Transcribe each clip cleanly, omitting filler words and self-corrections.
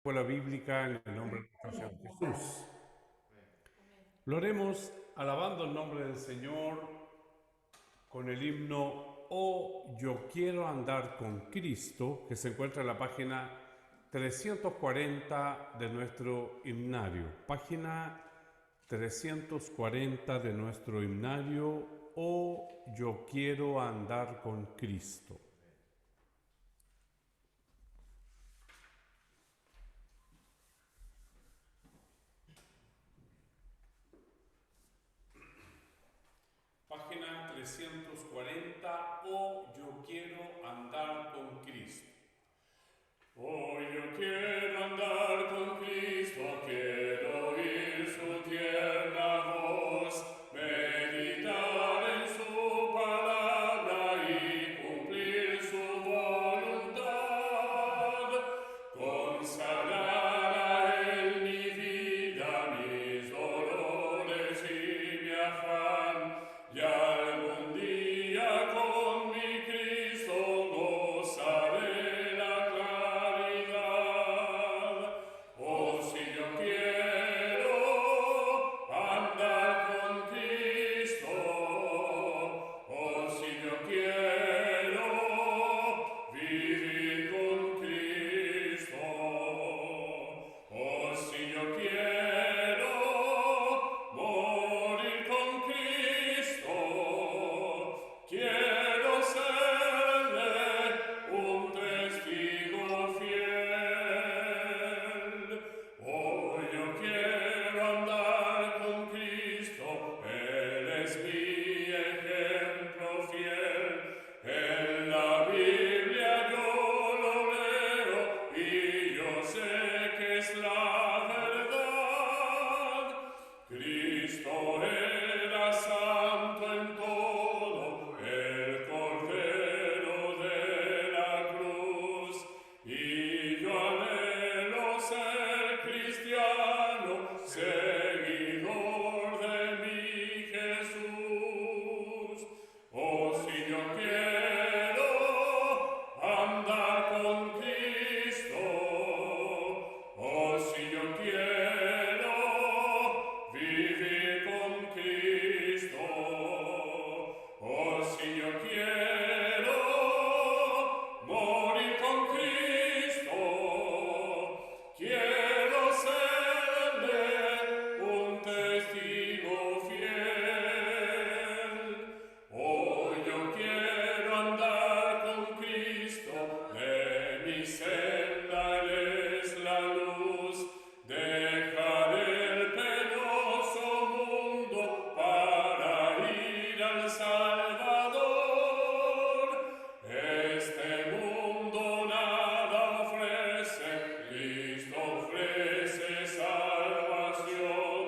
Escuela Bíblica en el nombre de nuestro Señor Jesús. Lo haremos alabando el nombre del Señor con el himno Oh, yo quiero andar con Cristo, que se encuentra en la página 340 de nuestro himnario. Página 340 de nuestro himnario Oh, yo quiero andar con Cristo. Página 340, oh, yo quiero andar con Cristo. Oh, yo quiero andar con Cristo, quiero oír su tierna voz, meditar en su palabra y cumplir su voluntad, consagrar a Él mi vida, mis dolores y mi afán, y algún día con mi Cristo gozaré la claridad. Oh, si yo quiero andar con Cristo, oh, si yo quiero vivir con Cristo, oh, si yo quiero morir con Cristo, quiero serle un testigo fiel. Oh, yo quiero andar con Cristo, Él es mi ejemplo fiel. En la Biblia yo lo leo y yo sé que es la verdad. Cristo era santo en todo, el Cordero de la cruz, y yo anhelo ser cristiano, seguidor de mi Jesús. Oh, si yo quiero andar con Cristo, oh, si yo quiero vivir con Cristo, oh, si yo quiero morir con Cristo, quiero serle un testigo fiel. Oh, yo quiero andar con Cristo, de mi senda Él es la luz, dejar el penoso mundo para ir al Salvador. Este mundo nada ofrece, Cristo ofrece salvación,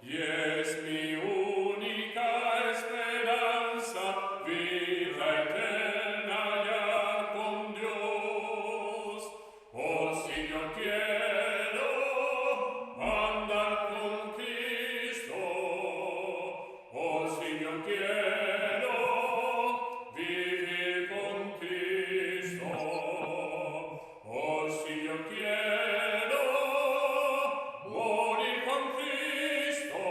y es mi única esperanza, vida eterna ya con Dios. Oh, si yo quiero andar con Cristo, oh, si yo quiero vivir con Cristo, oh, si yo quiero morir con Cristo,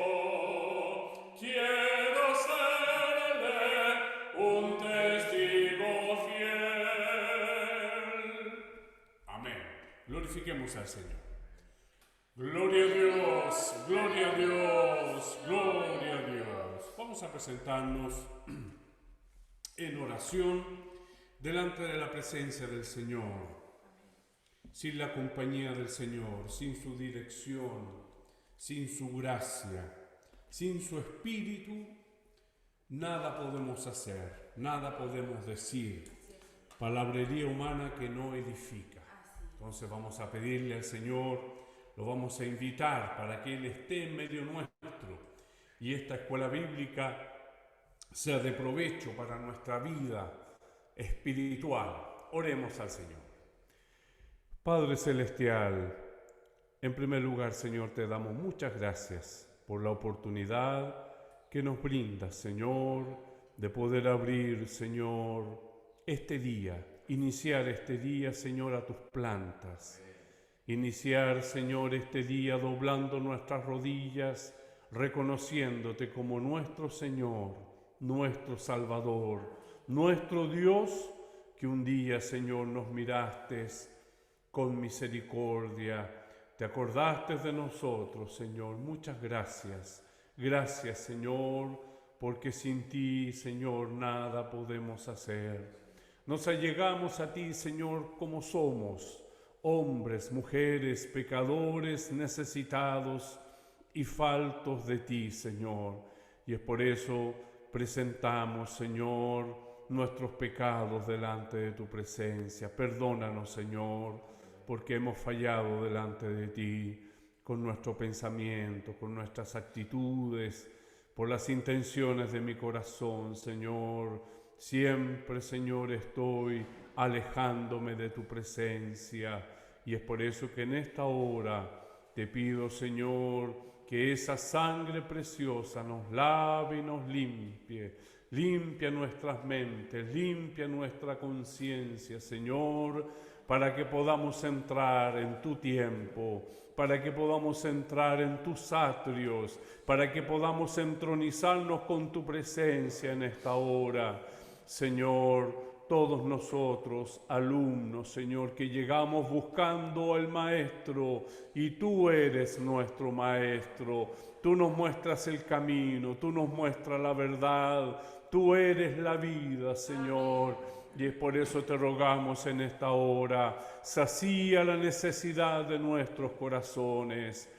quiero serle un testigo fiel. Amén. Glorifiquemos al Señor. Gloria a Dios, gloria a Dios, gloria a Dios. Vamos a presentarnos en oración delante de la presencia del Señor. Sin la compañía del Señor, sin su dirección, sin su gracia, sin su espíritu, nada podemos hacer, nada podemos decir. Palabrería humana que no edifica. Entonces vamos a pedirle al Señor, lo vamos a invitar para que Él esté en medio nuestro y esta escuela bíblica sea de provecho para nuestra vida espiritual. Oremos al Señor. Padre Celestial, en primer lugar, Señor, te damos muchas gracias por la oportunidad que nos brindas, Señor, de poder abrir, Señor, este día, iniciar este día, Señor, a tus plantas. iniciar, Señor, este día doblando nuestras rodillas, reconociéndote como nuestro Señor, nuestro Salvador, nuestro Dios, que un día, Señor, nos miraste con misericordia, te acordaste de nosotros, Señor. Muchas gracias. Gracias, Señor, porque sin ti, Señor, nada podemos hacer. Nos allegamos a ti, Señor, como somos, hombres, mujeres, pecadores, necesitados y faltos de ti, Señor. Y es por eso presentamos, Señor, nuestros pecados delante de tu presencia. Perdónanos, Señor, porque hemos fallado delante de ti con nuestro pensamiento, con nuestras actitudes, por las intenciones de mi corazón, Señor. Siempre, Señor, estoy alejándome de tu presencia, y es por eso que en esta hora te pido, Señor, que esa sangre preciosa nos lave y nos limpie. Limpia nuestras mentes, limpia nuestra conciencia, Señor, para que podamos entrar en tu tiempo, para que podamos entrar en tus atrios, para que podamos entronizarnos con tu presencia en esta hora. Señor, todos nosotros, alumnos, Señor, que llegamos buscando al Maestro, y tú eres nuestro Maestro. Tú nos muestras el camino, tú nos muestras la verdad, tú eres la vida, Señor. Y es por eso te rogamos en esta hora, sacía la necesidad de nuestros corazones.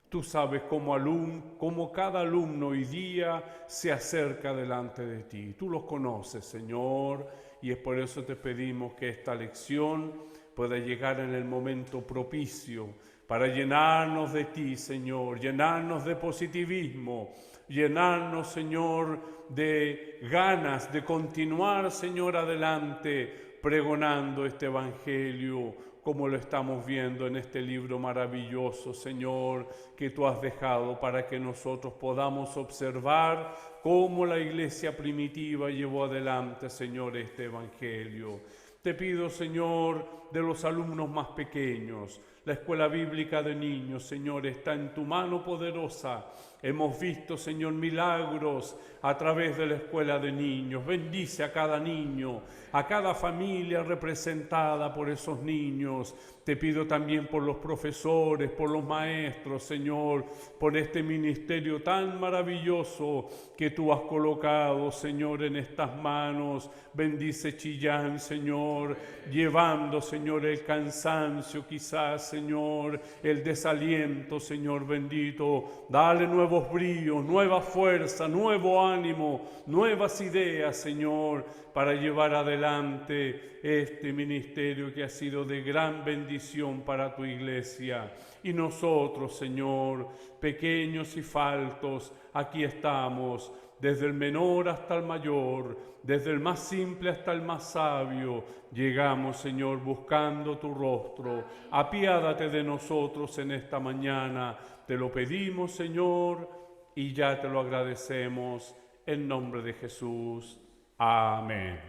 Tú sabes cómo cada alumno hoy día se acerca delante de ti. Tú los conoces, Señor, y es por eso te pedimos que esta lección pueda llegar en el momento propicio para llenarnos de ti, Señor, llenarnos de positivismo, llenarnos, Señor, de ganas de continuar, Señor, adelante, pregonando este Evangelio, como lo estamos viendo en este libro maravilloso, Señor, que tú has dejado para que nosotros podamos observar cómo la iglesia primitiva llevó adelante, Señor, este Evangelio. Te pido, Señor, de los alumnos más pequeños, la escuela bíblica de niños, Señor, está en tu mano poderosa. Hemos visto, Señor, milagros a través de la escuela de niños. Bendice a cada niño, a cada familia representada por esos niños. Te pido también por los profesores, por los maestros, Señor, por este ministerio tan maravilloso que tú has colocado, Señor, en estas manos. Bendice Chillán, Señor, llevando, Señor, el cansancio quizás, Señor, el desaliento, Señor bendito. Dale nuevos bríos, nueva fuerza, nuevo ánimo, nuevas ideas, Señor, para llevar adelante este ministerio que ha sido de gran bendición para tu iglesia. Y nosotros, Señor, pequeños y faltos, aquí estamos, desde el menor hasta el mayor, desde el más simple hasta el más sabio. Llegamos, Señor, buscando tu rostro. Apiádate de nosotros en esta mañana. Te lo pedimos, Señor, y ya te lo agradecemos en nombre de Jesús. Amén.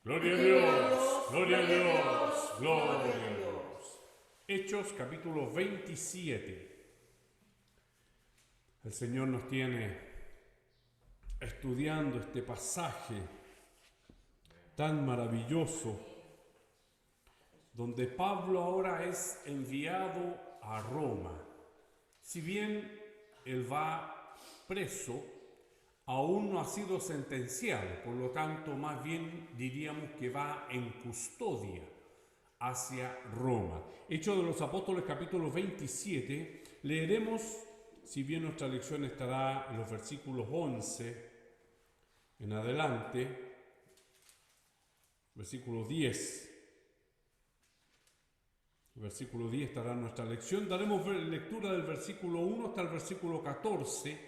Gloria a Dios, gloria a Dios, gloria a Dios. Hechos capítulo 27. El Señor nos tiene estudiando este pasaje tan maravilloso, donde Pablo ahora es enviado a Roma. Si bien él va preso, aún no ha sido sentenciado, por lo tanto, más bien diríamos que va en custodia hacia Roma. Hechos de los Apóstoles, capítulo 27, leeremos, si bien nuestra lección estará en los versículos 11 en adelante, versículo 10. El versículo 10 estará nuestra lección. Daremos lectura del versículo 1 hasta el versículo 14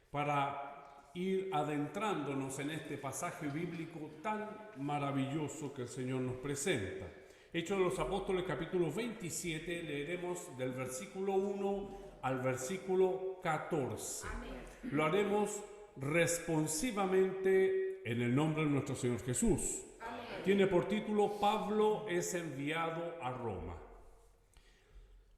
para ir adentrándonos en este pasaje bíblico tan maravilloso que el Señor nos presenta. Hechos de los Apóstoles, capítulo 27, leeremos del versículo 1 al versículo 14. Amén. Lo haremos responsivamente en el nombre de nuestro Señor Jesús. Amén. Tiene por título: Pablo es enviado a Roma.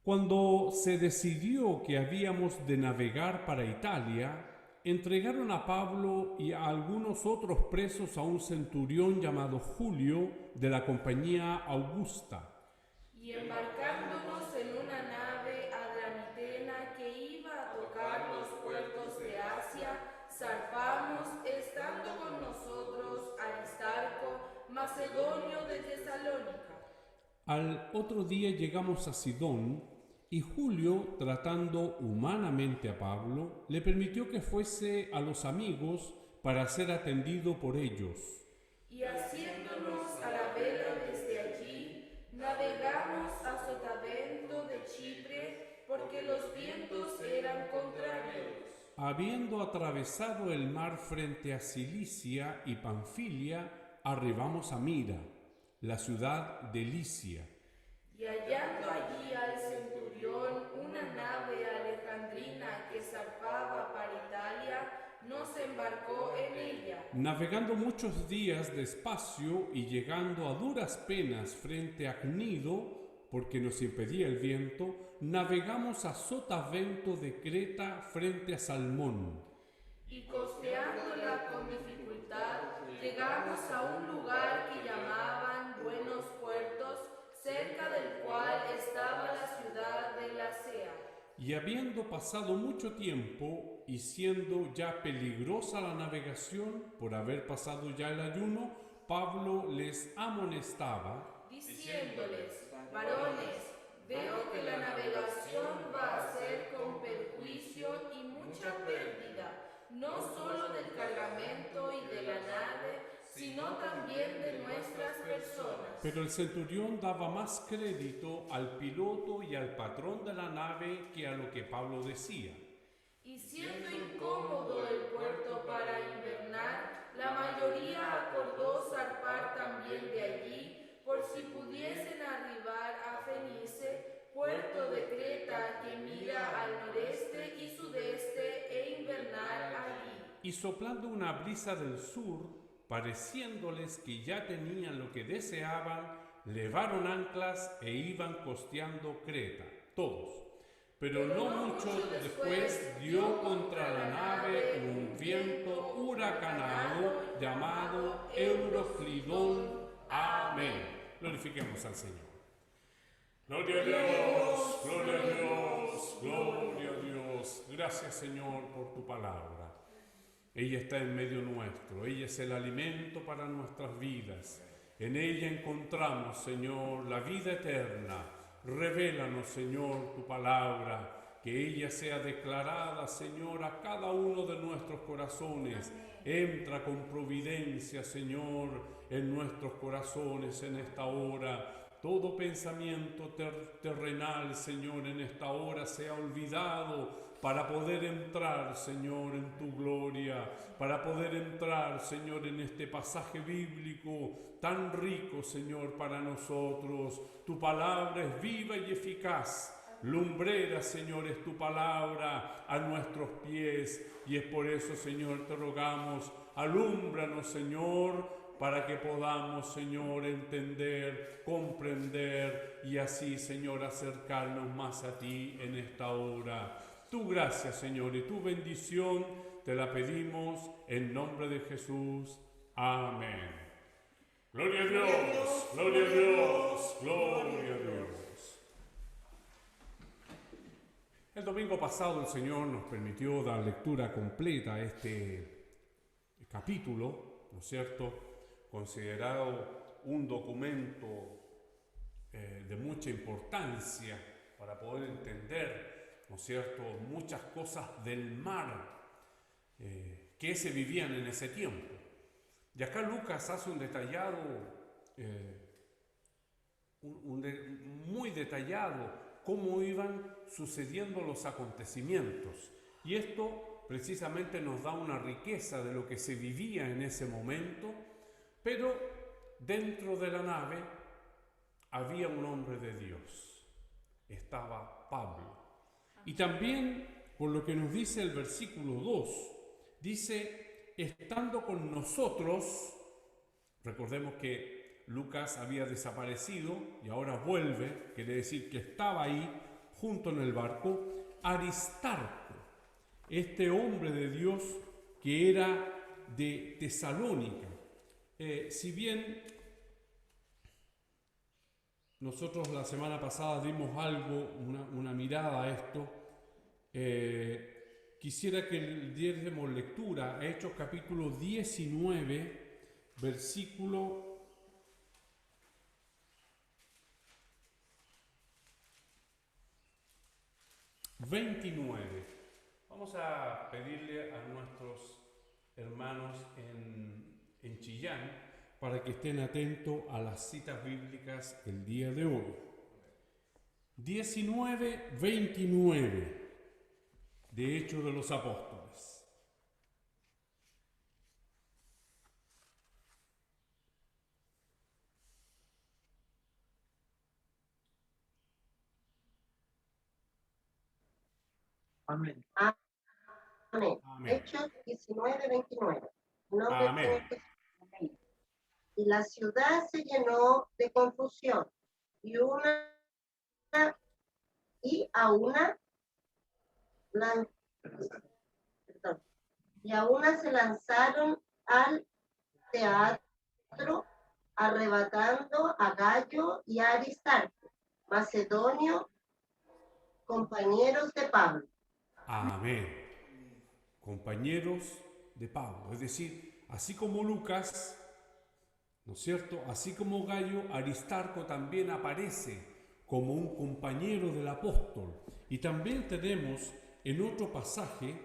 Cuando se decidió que habíamos de navegar para Italia, entregaron a Pablo y a algunos otros presos a un centurión llamado Julio de la compañía Augusta. Y embarcándonos en una nave adramitena que iba a tocar los puertos de Asia, zarpamos, estando con nosotros Aristarco, macedonio de Tesalónica. Al otro día llegamos a Sidón y Julio, tratando humanamente a Pablo, le permitió que fuese a los amigos para ser atendido por ellos. Y haciéndonos a la vela desde allí, navegamos a Sotavento de Chipre, porque los vientos eran contrarios. Habiendo atravesado el mar frente a Cilicia y Panfilia, arribamos a Mira, la ciudad de Licia. Y hallando allí al centurión una nave alejandrina que zarpaba para Italia, nos embarcó en ella. Navegando muchos días despacio y llegando a duras penas frente a Cnido, porque nos impedía el viento, navegamos a Sotavento de Creta frente a Salmón. Y costeándola con dificultad, llegamos a un lugar que llamaban Buenos Puertos, cerca del cual estaba la ciudad de Lasea. Y habiendo pasado mucho tiempo y siendo ya peligrosa la navegación por haber pasado ya el ayuno, Pablo les amonestaba, diciéndoles: varones, veo que la navegación va a ser con perjuicio y mucha pérdida, no solo del cargamento y de la nave, sino también de nuestras personas. pero el centurión daba más crédito al piloto y al patrón de la nave que a lo que Pablo decía. Y siendo incómodo el puerto para invernar, la mayoría acordó zarpar también de allí, por si pudiesen arribar a Fenice, puerto de Creta que mira al noreste y sudeste, e invernar allí. Y soplando una brisa del sur, pareciéndoles que ya tenían lo que deseaban, levaron anclas e iban costeando Creta, todos. Pero no mucho después dio contra la nave un viento huracanado llamado Euroclidón. Amén. Glorifiquemos al Señor. Gloria a Dios, gloria a Dios, Gloria a Dios. Gracias, Señor, por tu palabra. Ella está en medio nuestro. Ella es el alimento para nuestras vidas. En ella encontramos, Señor, la vida eterna. Revélanos, Señor, tu palabra, que ella sea declarada, Señor, a cada uno de nuestros corazones. Entra con providencia, Señor, en nuestros corazones en esta hora. Todo pensamiento terrenal, Señor, en esta hora sea olvidado para poder entrar, Señor, en tu gloria, para poder entrar, Señor, en este pasaje bíblico tan rico, Señor, para nosotros. Tu palabra es viva y eficaz. Lumbrera, Señor, es tu palabra a nuestros pies. Y es por eso, Señor, te rogamos, alúmbranos, Señor, para que podamos, Señor, entender, comprender y así, Señor, acercarnos más a ti en esta hora. Tu gracia, Señor, y tu bendición te la pedimos en nombre de Jesús. Amén. gloria a Dios, gloria a Dios, gloria a Dios. El domingo pasado el Señor nos permitió dar lectura completa a este capítulo, ¿no es cierto?, considerado un documento de mucha importancia para poder entender, ¿no es cierto?, muchas cosas del mar que se vivían en ese tiempo. Y acá Lucas hace un detallado, muy detallado, cómo iban sucediendo los acontecimientos. Y esto precisamente nos da una riqueza de lo que se vivía en ese momento. Pero dentro de la nave había un hombre de Dios, estaba Pablo. Y también, por lo que nos dice el versículo 2, dice, estando con nosotros, recordemos que Lucas había desaparecido y ahora vuelve, quiere decir que estaba ahí junto en el barco Aristarco, este hombre de Dios que era de Tesalónica. Si bien nosotros la semana pasada dimos una mirada a esto, quisiera que diéramos lectura a Hechos capítulo 19, versículo 29. Vamos a pedirle a nuestros hermanos en Chillán para que estén atentos a las citas bíblicas el día de hoy. 19:29 de Hechos de los Apóstoles. Amén. Amén. Amén. Hechos 19:29. Nombre Amén. de Jesús. Amén. Y la ciudad se llenó de confusión y a una se lanzaron al teatro arrebatando a Gallo y a Aristarco, macedonio, compañeros de Pablo. Amén. Compañeros de Pablo, es decir, así como Lucas, ¿no es cierto? Así como Gallo, Aristarco también aparece como un compañero del apóstol. Y también tenemos en otro pasaje,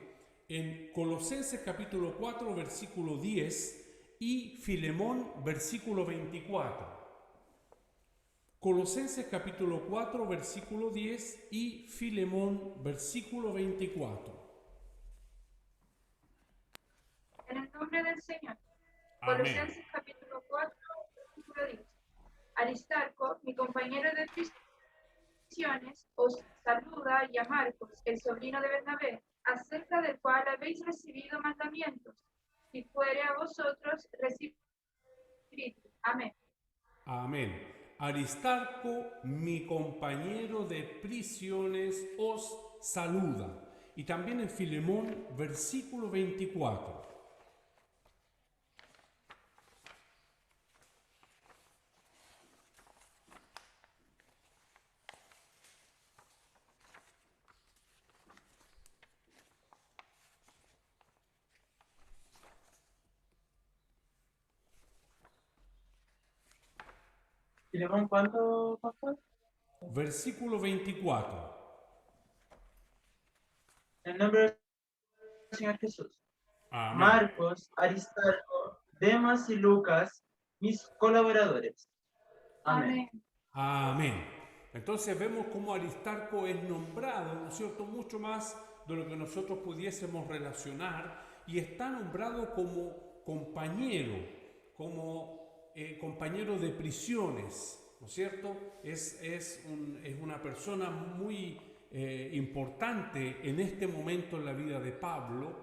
en Colosenses capítulo 4, versículo 10 y Filemón, versículo 24. Colosenses capítulo 4, versículo 10 y Filemón, versículo 24. En el nombre del Señor. Amén. Colosenses capítulo 4, versículo 10. Aristarco, mi compañero de prisiones, os saluda, y a Marcos, el sobrino de Bernabé, acerca del cual habéis recibido mandamientos. Si fuere a vosotros, recibid. Amén. Amén. Aristarco, mi compañero de prisiones, os saluda. Y también en Filemón, versículo 24. Filemón, ¿cuánto, pastor? Versículo 24. En el nombre del Señor Jesús. Amén. Marcos, Aristarco, Demas y Lucas, mis colaboradores. Amén. Amén. Entonces vemos cómo Aristarco es nombrado, ¿no es cierto?, mucho más de lo que nosotros pudiésemos relacionar, y está nombrado como compañero, como compañero de prisiones, ¿no es cierto? Es una persona muy importante en este momento en la vida de Pablo.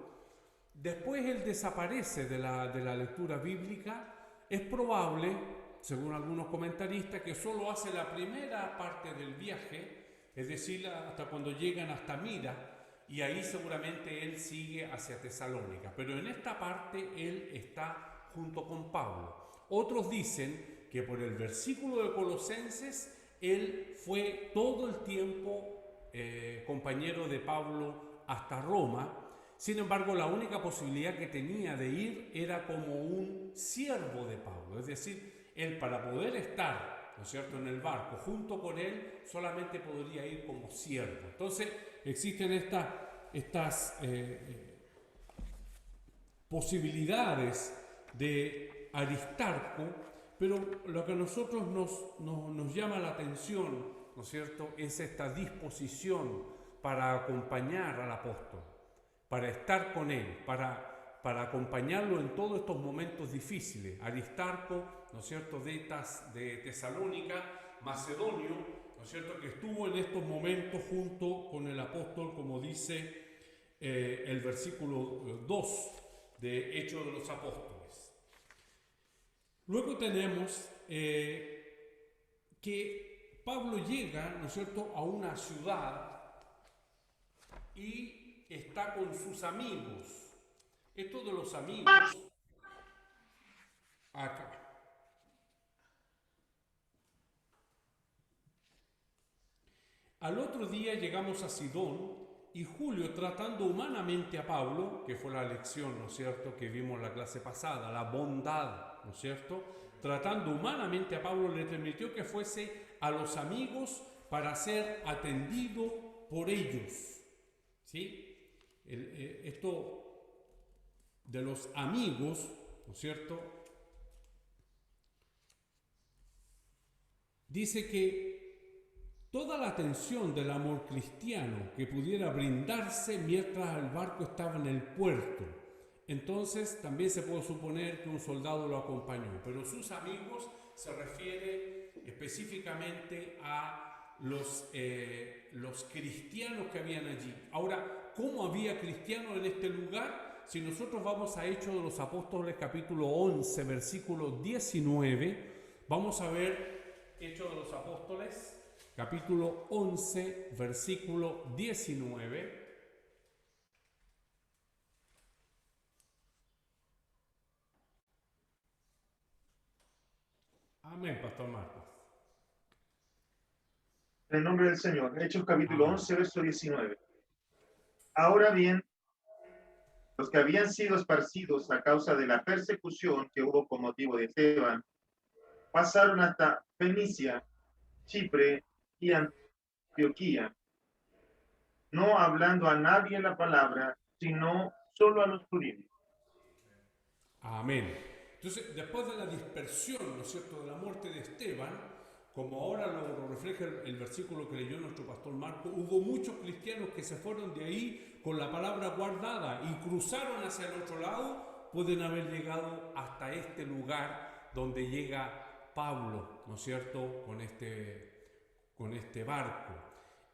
Después él desaparece de la lectura bíblica. Es probable, según algunos comentaristas, que solo hace la primera parte del viaje, es decir, hasta cuando llegan hasta Mira, y ahí seguramente él sigue hacia Tesalónica. Pero en esta parte él está junto con Pablo. Otros dicen que por el versículo de Colosenses él fue todo el tiempo compañero de Pablo hasta Roma. Sin embargo, la única posibilidad que tenía de ir era como un siervo de Pablo, es decir, él, para poder estar, ¿no es cierto?, en el barco junto con él, solamente podría ir como siervo. Entonces existen estas posibilidades de Aristarco, pero lo que a nosotros nos llama la atención, ¿no es cierto?, es esta disposición para acompañar al apóstol, para estar con él, para acompañarlo en todos estos momentos difíciles. Aristarco, ¿no es cierto?, de Tesalónica, macedonio, ¿no es cierto?, que estuvo en estos momentos junto con el apóstol, como dice el versículo 2 de Hechos de los Apóstoles. Luego tenemos que Pablo llega, ¿no es cierto?, a una ciudad y está con sus amigos. Estos de los amigos, acá. Al otro día llegamos a Sidón y Julio, tratando humanamente a Pablo, que fue la lección, ¿no es cierto?, que vimos en la clase pasada, la bondad, ¿no es cierto?, tratando humanamente a Pablo, le permitió que fuese a los amigos para ser atendido por ellos. ¿Sí? Esto de los amigos, ¿no es cierto?, dice que toda la atención del amor cristiano que pudiera brindarse mientras el barco estaba en el puerto. Entonces también se puede suponer que un soldado lo acompañó, pero sus amigos se refiere específicamente a los cristianos que habían allí. Ahora, ¿cómo había cristianos en este lugar? Si nosotros vamos a Hechos de los Apóstoles capítulo 11, versículo 19, vamos a ver Hechos de los Apóstoles capítulo 11, versículo 19. Amén, Pastor Marcos. En el nombre del Señor. Hechos capítulo Amén. 11, verso 19. Ahora bien, los que habían sido esparcidos a causa de la persecución que hubo con motivo de Esteban, pasaron hasta Fenicia, Chipre y Antioquía, no hablando a nadie la palabra, sino solo a los judíos. Amén. Entonces, después de la dispersión, ¿no es cierto?, de la muerte de Esteban, como ahora lo refleja el versículo que leyó nuestro pastor Marco, hubo muchos cristianos que se fueron de ahí con la palabra guardada y cruzaron hacia el otro lado, pueden haber llegado hasta este lugar donde llega Pablo, ¿no es cierto?, con este barco.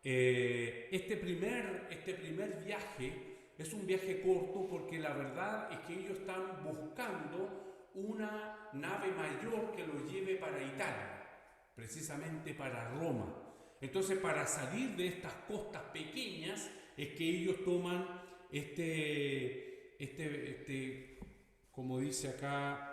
Este primer viaje es un viaje corto porque la verdad es que ellos están buscando una nave mayor que los lleve para Italia, precisamente para Roma. Entonces, para salir de estas costas pequeñas es que ellos toman como dice acá,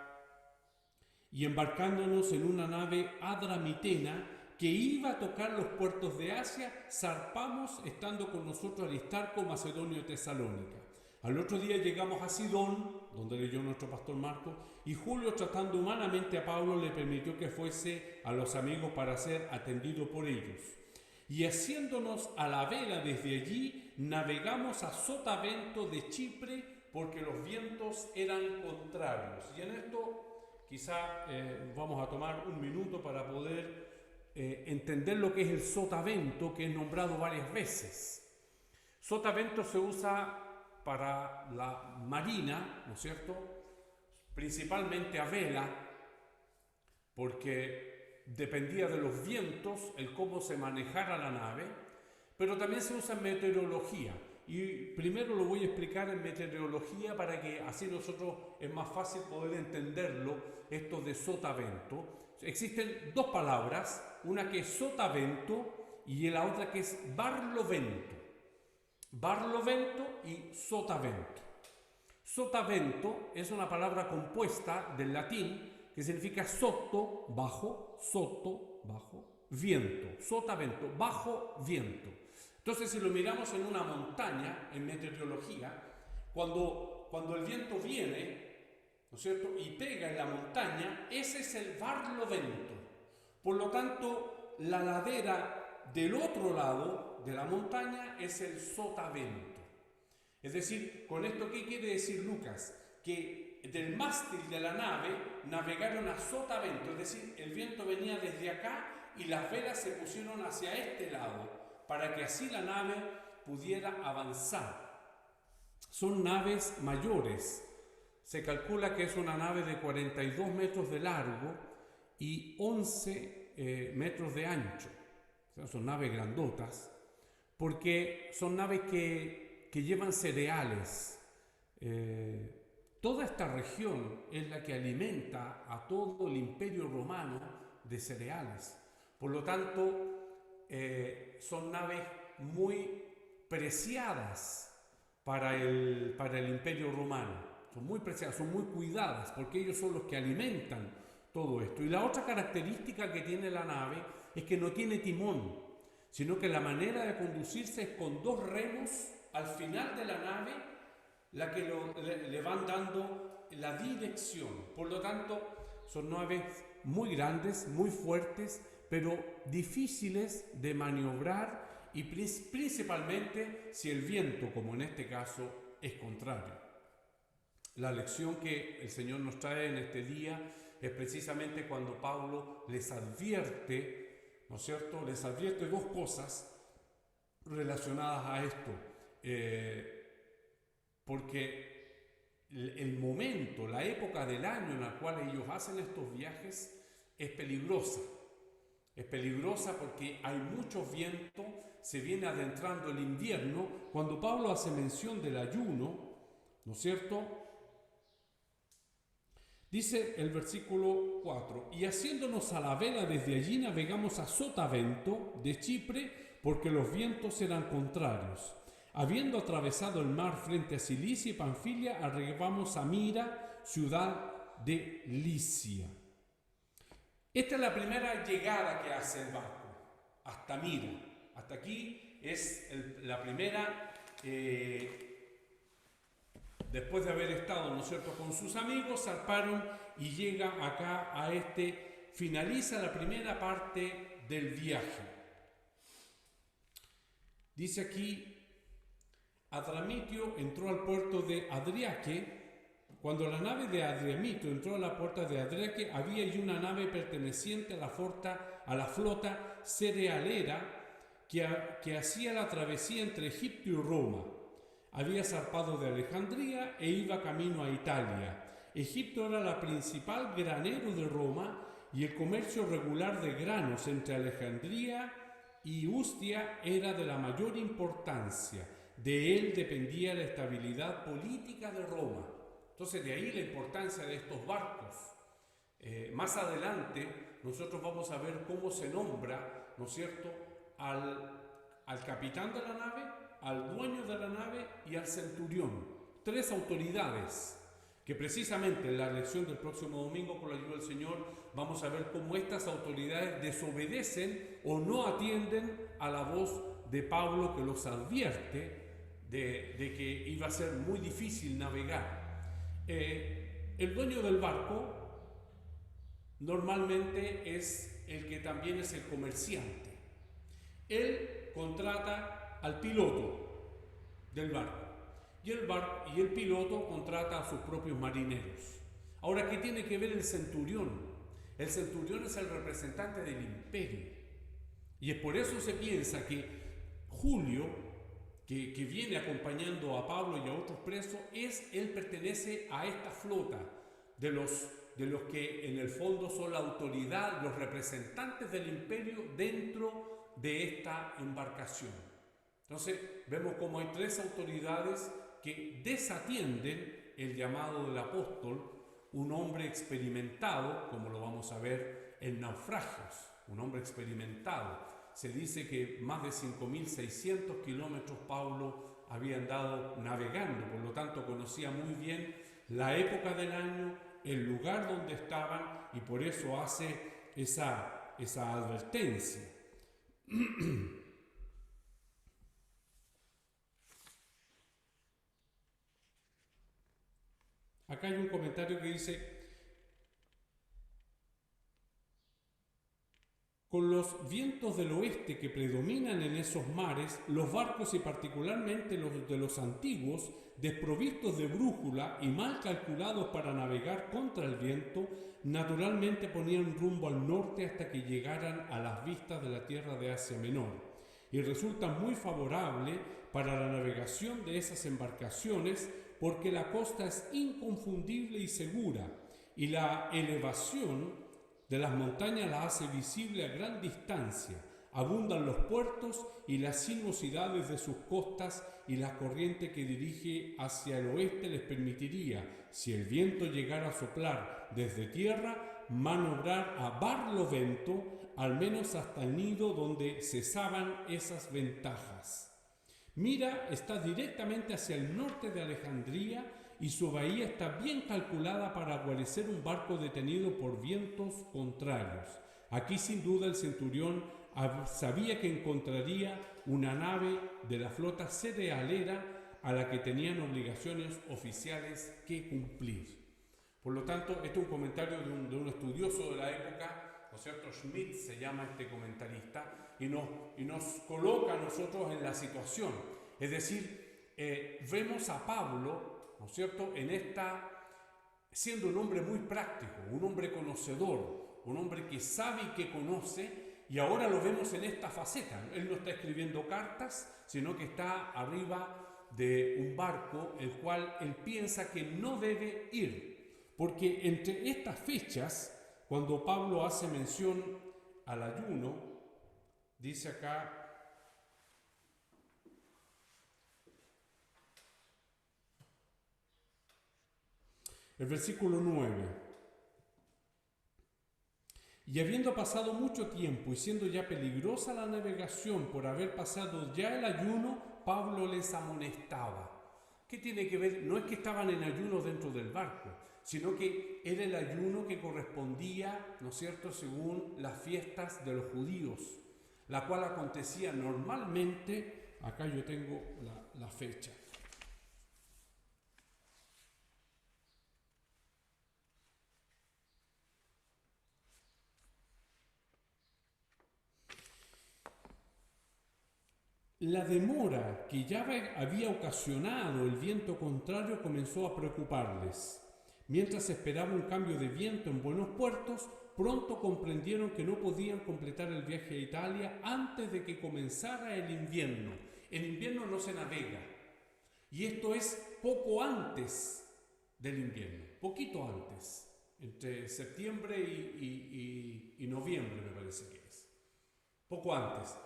y embarcándonos en una nave adramitena que iba a tocar los puertos de Asia, zarpamos estando con nosotros Aristarco, Macedonio y Tesalónica. Al otro día llegamos a Sidón, donde leyó nuestro pastor Marcos, y Julio, tratando humanamente a Pablo, le permitió que fuese a los amigos para ser atendido por ellos. Y haciéndonos a la vela desde allí, navegamos a Sotavento de Chipre, porque los vientos eran contrarios. Y en esto quizá vamos a tomar un minuto para poder entender lo que es el sotavento, que es nombrado varias veces. Sotavento se usa para la marina, ¿no es cierto?, principalmente a vela, porque dependía de los vientos el cómo se manejara la nave, pero también se usa en meteorología. Y primero lo voy a explicar en meteorología para que así nosotros es más fácil poder entenderlo, esto de sotavento. Existen dos palabras, una que es sotavento y la otra que es barlovento. Barlovento y sotavento. Sotavento es una palabra compuesta del latín que significa sotto, bajo, viento. Sotavento, bajo viento. Entonces, si lo miramos en una montaña, en meteorología, cuando el viento viene, ¿no es cierto?, y pega en la montaña, ese es el barlovento. Por lo tanto, la ladera del otro lado de la montaña es el sotavento. Es decir, con esto, ¿qué quiere decir Lucas? Que del mástil de la nave navegaron a sotavento, es decir, el viento venía desde acá y las velas se pusieron hacia este lado, para que así la nave pudiera avanzar. Son naves mayores. Se calcula que es una nave de 42 metros de largo y 11 metros de ancho. O sea, son naves grandotas, porque son naves que llevan cereales. Toda esta región es la que alimenta a todo el imperio romano de cereales. Por lo tanto, son naves muy preciadas para el Imperio Romano. Son muy preciadas, son muy cuidadas, porque ellos son los que alimentan todo esto. Y la otra característica que tiene la nave es que no tiene timón, sino que la manera de conducirse es con 2 remos al final de la nave, la que le van dando la dirección. Por lo tanto, son naves muy grandes, muy fuertes, pero difíciles de maniobrar, y principalmente si el viento, como en este caso, es contrario. La lección que el Señor nos trae en este día es precisamente cuando Pablo les advierte, ¿no es cierto? Les advierte 2 cosas relacionadas a esto, porque el momento, la época del año en la cual ellos hacen estos viajes es peligrosa. Es peligrosa porque hay mucho viento, se viene adentrando el invierno. Cuando Pablo hace mención del ayuno, ¿no es cierto?, dice el versículo 4, y haciéndonos a la vela desde allí navegamos a Sotavento de Chipre, porque los vientos eran contrarios. Habiendo atravesado el mar frente a Cilicia y Panfilia, arribamos a Mira, ciudad de Licia. Esta es la primera llegada que hace el barco, hasta Mira. Hasta aquí es la primera, después de haber estado, ¿no es cierto?, con sus amigos, zarparon y llega acá a finaliza la primera parte del viaje. Dice aquí, Adramitio entró al puerto de Adriaque. Cuando la nave de Adramitio entró a la puerta de Adriaque, había allí una nave perteneciente a la flota cerealera que hacía la travesía entre Egipto y Roma. Había zarpado de Alejandría e iba camino a Italia. Egipto era la principal granero de Roma y el comercio regular de granos entre Alejandría y Ustia era de la mayor importancia. De él dependía la estabilidad política de Roma. Entonces, de ahí la importancia de estos barcos. Más adelante, nosotros vamos a ver cómo se nombra, ¿no es cierto?, al capitán de la nave, al dueño de la nave y al centurión. 3 autoridades que precisamente en la lección del próximo domingo, por la ayuda del Señor, vamos a ver cómo estas autoridades desobedecen o no atienden a la voz de Pablo, que los advierte de que iba a ser muy difícil navegar. El dueño del barco normalmente es el que también es el comerciante. Él contrata al piloto del barco y el piloto contrata a sus propios marineros. Ahora, ¿qué tiene que ver el centurión? El centurión es el representante del imperio, y es por eso se piensa que Julio, que viene acompañando a Pablo y a otros presos, él pertenece a esta flota de los que en el fondo son la autoridad, los representantes del imperio dentro de esta embarcación. Entonces vemos cómo hay 3 autoridades que desatienden el llamado del apóstol, un hombre experimentado, como lo vamos a ver en naufragios, un hombre experimentado. Se dice que más de 5.600 kilómetros Pablo había andado navegando, por lo tanto conocía muy bien la época del año, el lugar donde estaban, y por eso hace esa advertencia. Acá hay un comentario que dice: con los vientos del oeste que predominan en esos mares, los barcos, y particularmente los de los antiguos, desprovistos de brújula y mal calculados para navegar contra el viento, naturalmente ponían rumbo al norte hasta que llegaran a las vistas de la tierra de Asia Menor, y resultan muy favorables para la navegación de esas embarcaciones, porque la costa es inconfundible y segura, y la elevación de las montañas la hace visible a gran distancia. Abundan los puertos y las sinuosidades de sus costas, y la corriente que dirige hacia el oeste les permitiría, si el viento llegara a soplar desde tierra, maniobrar a barlovento al menos hasta el nido donde cesaban esas ventajas. Mira está directamente hacia el norte de Alejandría y su bahía está bien calculada para guarecer un barco detenido por vientos contrarios. Aquí sin duda el centurión sabía que encontraría una nave de la flota cerealera a la que tenían obligaciones oficiales que cumplir. Por lo tanto, este es un comentario de un estudioso de la época, ¿no es cierto? Schmidt se llama este comentarista, y nos coloca a nosotros en la situación. Es decir, vemos a Pablo, ¿no es cierto?, siendo un hombre muy práctico, un hombre conocedor, un hombre que sabe y que conoce, y ahora lo vemos en esta faceta. Él no está escribiendo cartas, sino que está arriba de un barco, el cual él piensa que no debe ir, porque entre estas fechas, cuando Pablo hace mención al ayuno, dice acá, el versículo 9, y habiendo pasado mucho tiempo y siendo ya peligrosa la navegación por haber pasado ya el ayuno, Pablo les amonestaba. ¿Qué tiene que ver? No es que estaban en ayuno dentro del barco, sino que era el ayuno que correspondía, ¿no es cierto?, según las fiestas de los judíos, la cual acontecía normalmente, acá yo tengo la fecha. La demora que ya había ocasionado el viento contrario comenzó a preocuparles. Mientras esperaban un cambio de viento en buenos puertos, pronto comprendieron que no podían completar el viaje a Italia antes de que comenzara el invierno. En invierno no se navega, y esto es poco antes del invierno, poquito antes, entre septiembre y noviembre me parece que es, poco antes.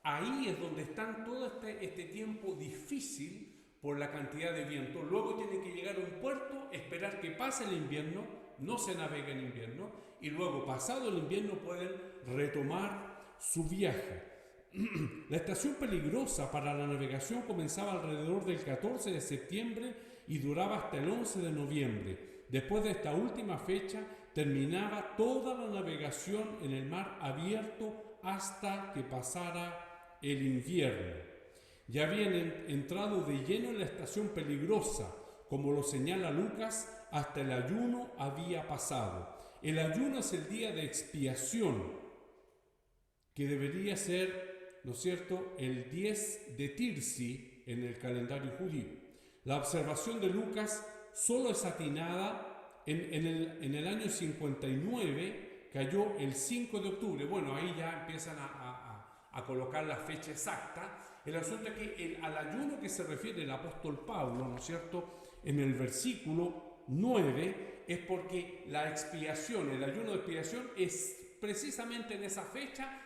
Ahí es donde están todo este tiempo difícil por la cantidad de viento. Luego tienen que llegar a un puerto, esperar que pase el invierno, no se navega en invierno, y luego, pasado el invierno, pueden retomar su viaje. La estación peligrosa para la navegación comenzaba alrededor del 14 de septiembre y duraba hasta el 11 de noviembre. Después de esta última fecha, terminaba toda la navegación en el mar abierto hasta que pasara el invierno. Ya habían entrado de lleno en la estación peligrosa, como lo señala Lucas, hasta el ayuno había pasado. El ayuno es el día de expiación, que debería ser, ¿no es cierto?, el 10 de Tirsi en el calendario judío. La observación de Lucas solo es atinada en el año 59, cayó el 5 de octubre. Bueno, ahí ya empiezan a colocar la fecha exacta. El asunto es que al ayuno que se refiere el apóstol Pablo, ¿no es cierto?, en el versículo 9, es porque la expiación, el ayuno de expiación es precisamente en esa fecha,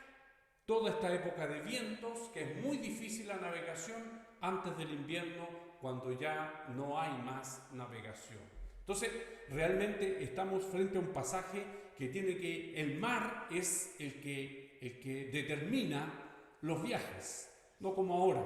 toda esta época de vientos, que es muy difícil la navegación antes del invierno, cuando ya no hay más navegación. Entonces, realmente estamos frente a un pasaje que tiene que, el mar es el que determina los viajes, no como ahora,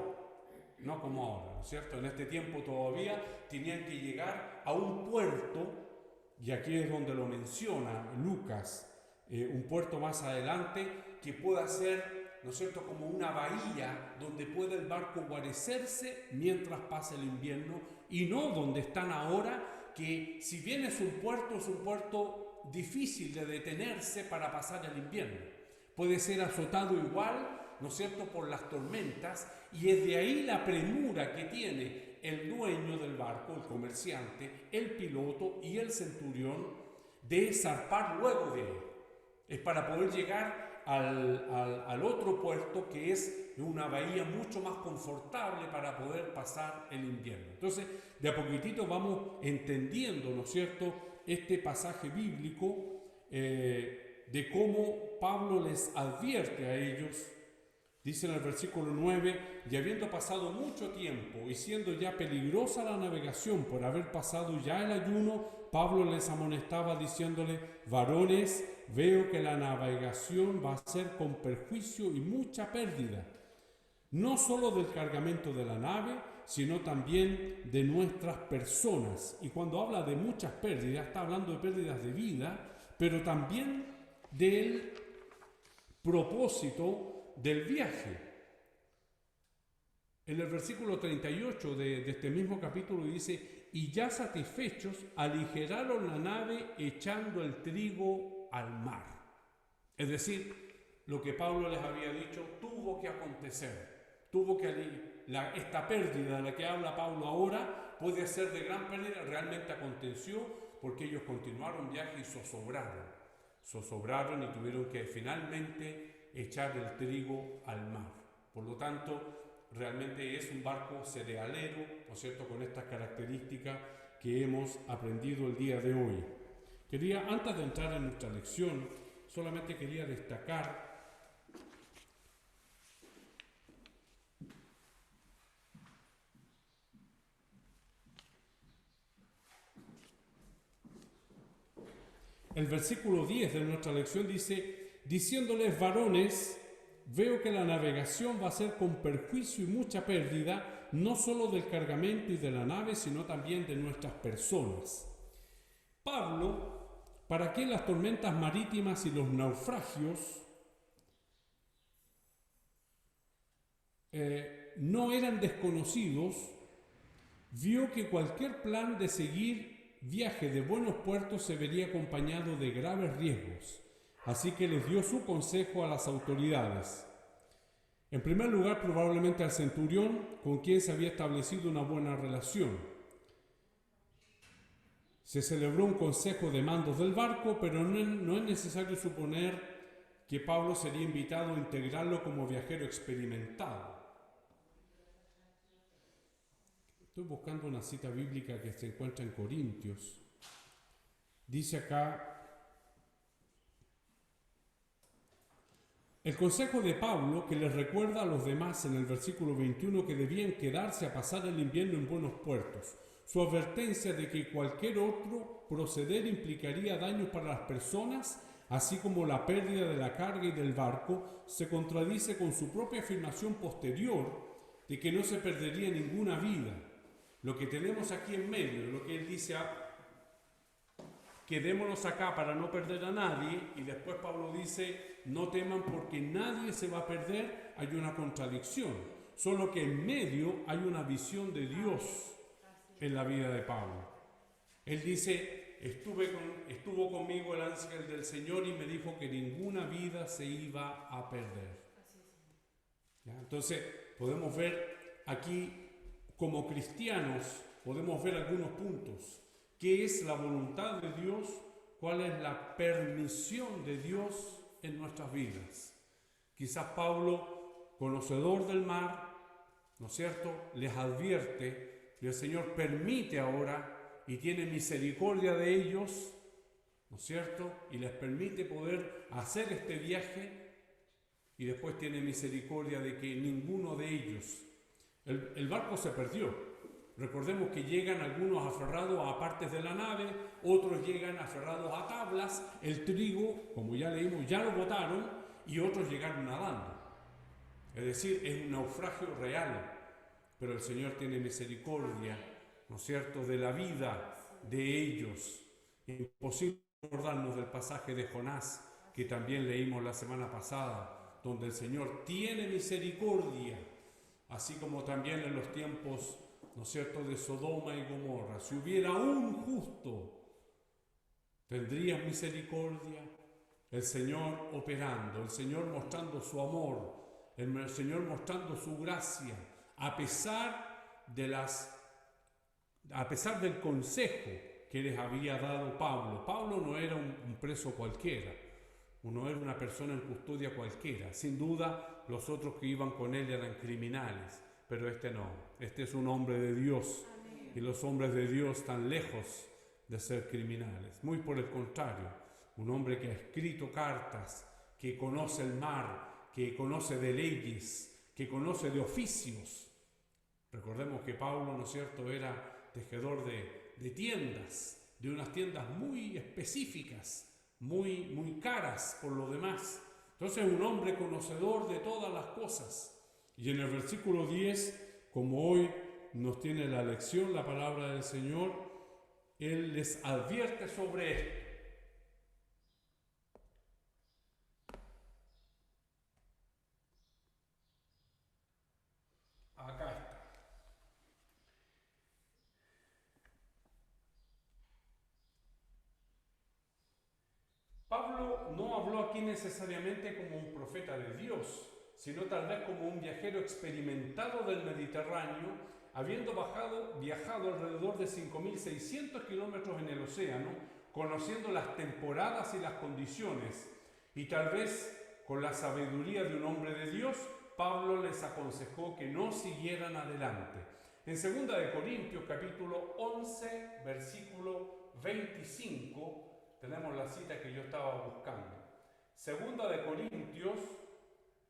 ¿no es cierto? En este tiempo todavía tenían que llegar a un puerto, y aquí es donde lo menciona Lucas, un puerto más adelante que pueda ser, ¿no es cierto?, como una bahía donde pueda el barco guarecerse mientras pasa el invierno, y no donde están ahora, que si bien es un puerto difícil de detenerse para pasar el invierno. Puede ser azotado igual, ¿no es cierto?, por las tormentas, y es de ahí la premura que tiene el dueño del barco, el comerciante, el piloto y el centurión de zarpar luego de él. Es para poder llegar al otro puerto, que es una bahía mucho más confortable para poder pasar el invierno. Entonces, de a poquitito vamos entendiendo, ¿no es cierto?, este pasaje bíblico de cómo Pablo les advierte a ellos Dice en el versículo 9, y habiendo pasado mucho tiempo y siendo ya peligrosa la navegación por haber pasado ya el ayuno, Pablo les amonestaba diciéndole, varones, veo que la navegación va a ser con perjuicio y mucha pérdida, no solo del cargamento de la nave, sino también de nuestras personas. Y cuando habla de muchas pérdidas, está hablando de pérdidas de vida, pero también del propósito del viaje. En el versículo 38 de este mismo capítulo dice, y ya satisfechos aligeraron la nave echando el trigo al mar. Es decir, lo que Pablo les había dicho tuvo que acontecer, esta pérdida de la que habla Pablo ahora puede ser de gran pérdida, realmente aconteció porque ellos continuaron viaje y zozobraron y tuvieron que finalmente echar el trigo al mar. Por lo tanto, realmente es un barco cerealero, ¿no es cierto?, con estas características que hemos aprendido el día de hoy. Antes de entrar en nuestra lección, solamente quería destacar el versículo 10 de nuestra lección dice, diciéndoles varones, veo que la navegación va a ser con perjuicio y mucha pérdida, no solo del cargamento y de la nave, sino también de nuestras personas. Pablo, para que las tormentas marítimas y los naufragios no eran desconocidos, vio que cualquier plan de seguir viaje de buenos puertos se vería acompañado de graves riesgos. Así que les dio su consejo a las autoridades. En primer lugar, probablemente al centurión, con quien se había establecido una buena relación. Se celebró un consejo de mandos del barco, pero no es necesario suponer que Pablo sería invitado a integrarlo como viajero experimentado. Estoy buscando una cita bíblica que se encuentra en Corintios. Dice acá, el consejo de Pablo, que les recuerda a los demás en el versículo 21 que debían quedarse a pasar el invierno en buenos puertos. Su advertencia de que cualquier otro proceder implicaría daños para las personas, así como la pérdida de la carga y del barco, se contradice con su propia afirmación posterior de que no se perdería ninguna vida. Lo que tenemos aquí en medio, lo que él dice, quedémonos acá para no perder a nadie, y después Pablo dice, no teman porque nadie se va a perder, hay una contradicción, solo que en medio hay una visión de Dios en la vida de Pablo. Él dice, estuvo conmigo el ángel del Señor y me dijo que ninguna vida se iba a perder. ¿Ya? Entonces podemos ver aquí, como cristianos, podemos ver algunos puntos. ¿Qué es la voluntad de Dios? ¿Cuál es la permisión de Dios en nuestras vidas? Quizás Pablo, conocedor del mar, ¿no es cierto?, les advierte y el Señor permite ahora y tiene misericordia de ellos, ¿no es cierto?, y les permite poder hacer este viaje y después tiene misericordia de que ninguno de ellos, el barco se perdió. Recordemos que llegan algunos aferrados a partes de la nave, otros llegan aferrados a tablas, el trigo, como ya leímos, ya lo botaron y otros llegaron nadando. Es decir, es un naufragio real, pero el Señor tiene misericordia, ¿no es cierto?, de la vida de ellos. Imposible acordarnos del pasaje de Jonás, que también leímos la semana pasada, donde el Señor tiene misericordia, así como también en los tiempos, ¿no es cierto?, de Sodoma y Gomorra. Si hubiera un justo, ¿tendrías misericordia? El Señor operando, el Señor mostrando su amor, el Señor mostrando su gracia, a pesar del consejo que les había dado Pablo. Pablo no era un preso cualquiera, no era una persona en custodia cualquiera. Sin duda, los otros que iban con él eran criminales, pero este no. Este es un hombre de Dios. Amén. Y los hombres de Dios están lejos de ser criminales. Muy por el contrario, un hombre que ha escrito cartas, que conoce el mar, que conoce de leyes, que conoce de oficios. Recordemos que Pablo, ¿no es cierto?, era tejedor de tiendas, de unas tiendas muy específicas, muy caras por lo demás. Entonces, un hombre conocedor de todas las cosas. Y en el versículo 10, como hoy nos tiene la lección, la palabra del Señor, Él les advierte sobre esto. Acá está. Pablo no habló aquí necesariamente como un profeta de Dios, sino tal vez como un viajero experimentado del Mediterráneo, habiendo viajado alrededor de 5.600 kilómetros en el océano, conociendo las temporadas y las condiciones, y tal vez con la sabiduría de un hombre de Dios, Pablo les aconsejó que no siguieran adelante. En 2 de Corintios, capítulo 11, versículo 25, tenemos la cita que yo estaba buscando. 2 de Corintios,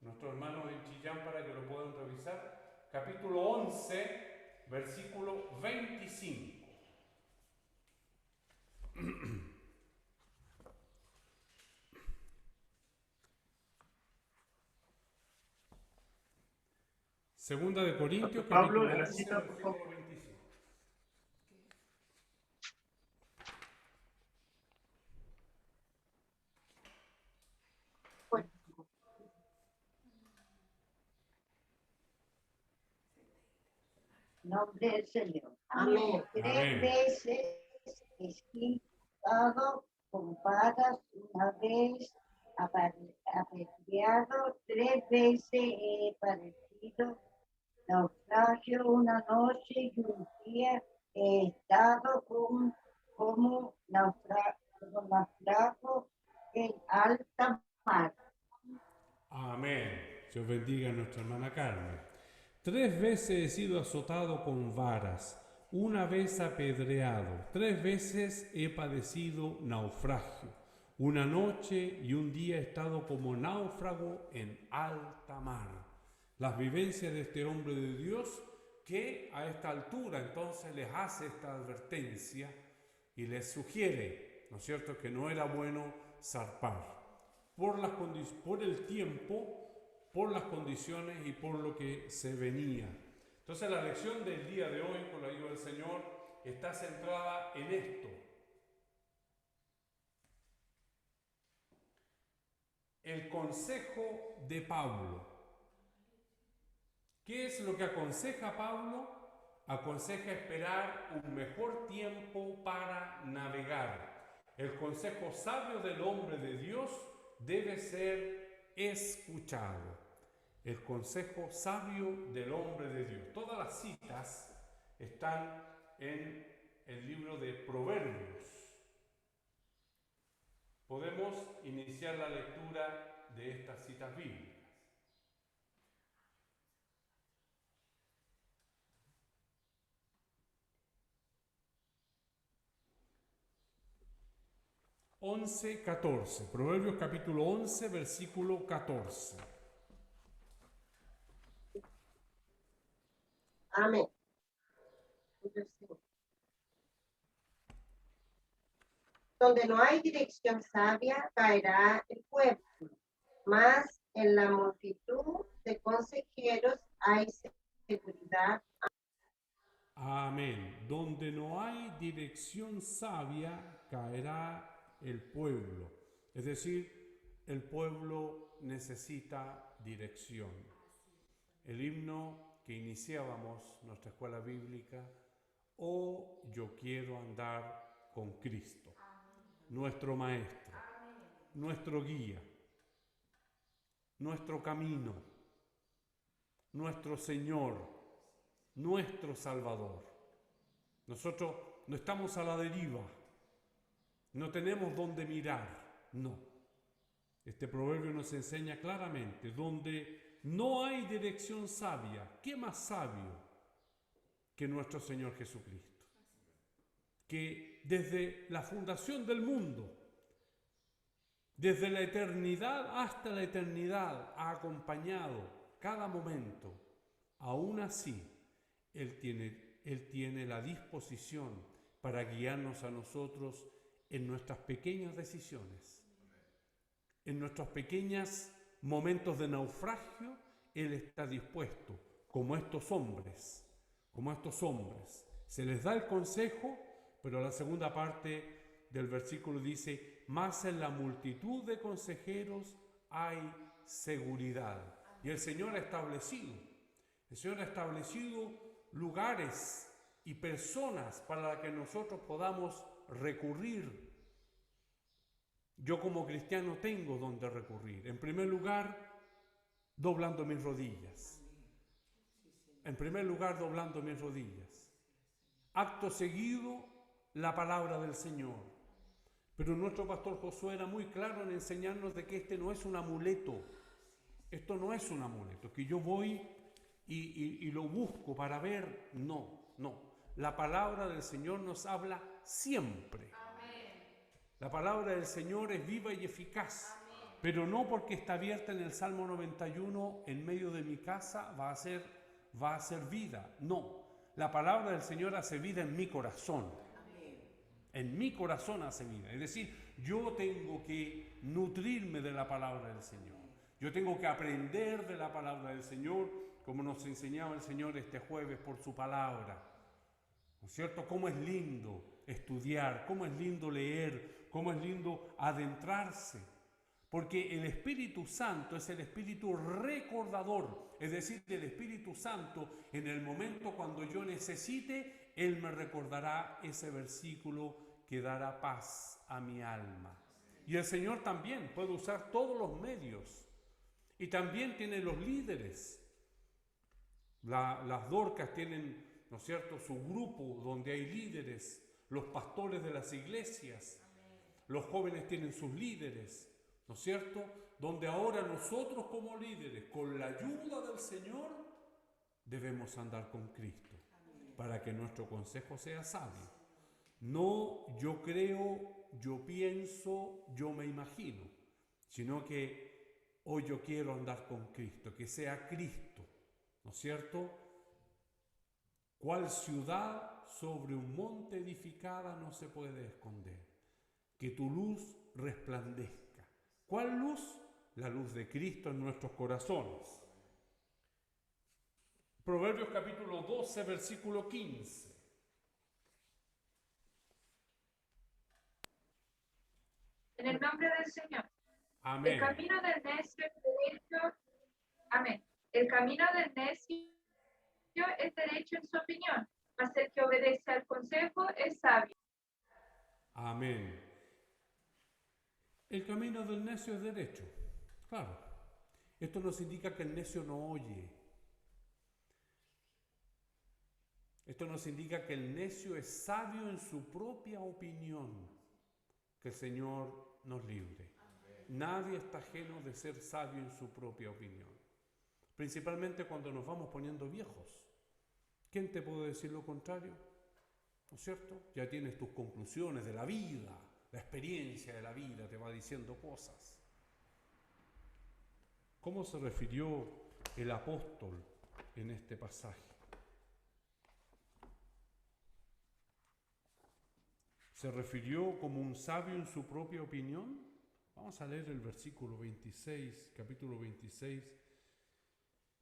nuestros hermanos en Chillán para que lo puedan revisar, capítulo 11, versículo 25. Segunda de Corintios, Pablo, capítulo en la 11, cita, por versículo favor. 25. Nombre del Señor. Amén. Amén. 3 veces he sido con varas, una vez apedreado, 3 veces he padecido naufragio, una noche y un día he estado como naufrago en alta mar. Amén. Dios bendiga a nuestra hermana Carmen. 3 veces he sido azotado con varas, una vez apedreado, 3 veces he padecido naufragio, una noche y un día he estado como náufrago en alta mar. Las vivencias de este hombre de Dios que a esta altura entonces les hace esta advertencia y les sugiere, ¿no es cierto?, que no era bueno zarpar por el tiempo, por las condiciones y por lo que se venía. Entonces la lección del día de hoy, con la ayuda del Señor, está centrada en esto. El consejo de Pablo. ¿Qué es lo que aconseja Pablo? Aconseja esperar un mejor tiempo para navegar. El consejo sabio del hombre de Dios debe ser escuchado. El consejo sabio del hombre de Dios. Todas las citas están en el libro de Proverbios. Podemos iniciar la lectura de estas citas bíblicas. Proverbios capítulo 11, versículo 14. Amén. Donde no hay dirección sabia, caerá el pueblo, mas en la multitud de consejeros hay seguridad. Amén. Donde no hay dirección sabia, caerá el pueblo. Es decir, el pueblo necesita dirección. El himno que iniciábamos nuestra escuela bíblica, oh, yo quiero andar con Cristo, nuestro Maestro, nuestro guía, nuestro camino, nuestro Señor, nuestro Salvador. Nosotros no estamos a la deriva, no tenemos dónde mirar, no. Este proverbio nos enseña claramente, donde no hay dirección sabia, ¿qué más sabio que nuestro Señor Jesucristo? Que desde la fundación del mundo Desde la eternidad hasta la eternidad ha acompañado cada momento. Aún así, Él tiene la disposición para guiarnos a nosotros en nuestras pequeñas decisiones, en nuestros pequeños momentos de naufragio. Él está dispuesto, como estos hombres. Se les da el consejo, pero la segunda parte del versículo dice, más en la multitud de consejeros hay seguridad. Y el Señor ha establecido lugares y personas para que nosotros podamos recurrir. Yo como cristiano tengo donde recurrir. En primer lugar, doblando mis rodillas. Acto seguido, la palabra del Señor. Pero nuestro pastor Josué era muy claro en enseñarnos de que este no es un amuleto. Esto no es un amuleto, que yo voy y lo busco para ver. No. La palabra del Señor nos habla siempre. La palabra del Señor es viva y eficaz. Pero no porque está abierta en el Salmo 91 en medio de mi casa va a ser vida. No, la palabra del Señor hace vida en mi corazón. En mi corazón hace vida. Es decir, yo tengo que nutrirme de la palabra del Señor. Yo tengo que aprender de la palabra del Señor, como nos enseñaba el Señor este jueves por su palabra. ¿No es cierto? Cómo es lindo estudiar, cómo es lindo leer, cómo es lindo adentrarse. Porque el Espíritu Santo es el Espíritu recordador, es decir, el Espíritu Santo en el momento cuando yo necesite, Él me recordará ese versículo que dará paz a mi alma. Y el Señor también puede usar todos los medios y también tiene los líderes. Las Dorcas tienen, ¿no es cierto?, su grupo donde hay líderes, los pastores de las iglesias, los jóvenes tienen sus líderes. ¿No es cierto? Donde ahora nosotros como líderes, con la ayuda del Señor, debemos andar con Cristo para que nuestro consejo sea sabio. No yo creo, yo pienso, yo me imagino, sino que hoy yo quiero andar con Cristo, que sea Cristo, ¿no es cierto? ¿Cuál ciudad sobre un monte edificada no se puede esconder? Que tu luz resplandezca. ¿Cuál luz? La luz de Cristo en nuestros corazones. Proverbios capítulo 12, versículo 15. En el nombre del Señor. Amén. El camino del necio es derecho. Amén. El camino del necio es derecho en su opinión, mas el que obedece al consejo es sabio. Amén. El camino del necio es derecho. Claro. Esto nos indica que el necio no oye. Esto nos indica que el necio es sabio en su propia opinión. Que el Señor nos libre. Nadie está ajeno de ser sabio en su propia opinión. Principalmente cuando nos vamos poniendo viejos. ¿Quién te puede decir lo contrario? ¿No es cierto? Ya tienes tus conclusiones de la vida. La experiencia de la vida te va diciendo cosas. ¿Cómo se refirió el apóstol en este pasaje? ¿Se refirió como un sabio en su propia opinión? Vamos a leer el versículo 26, capítulo 26,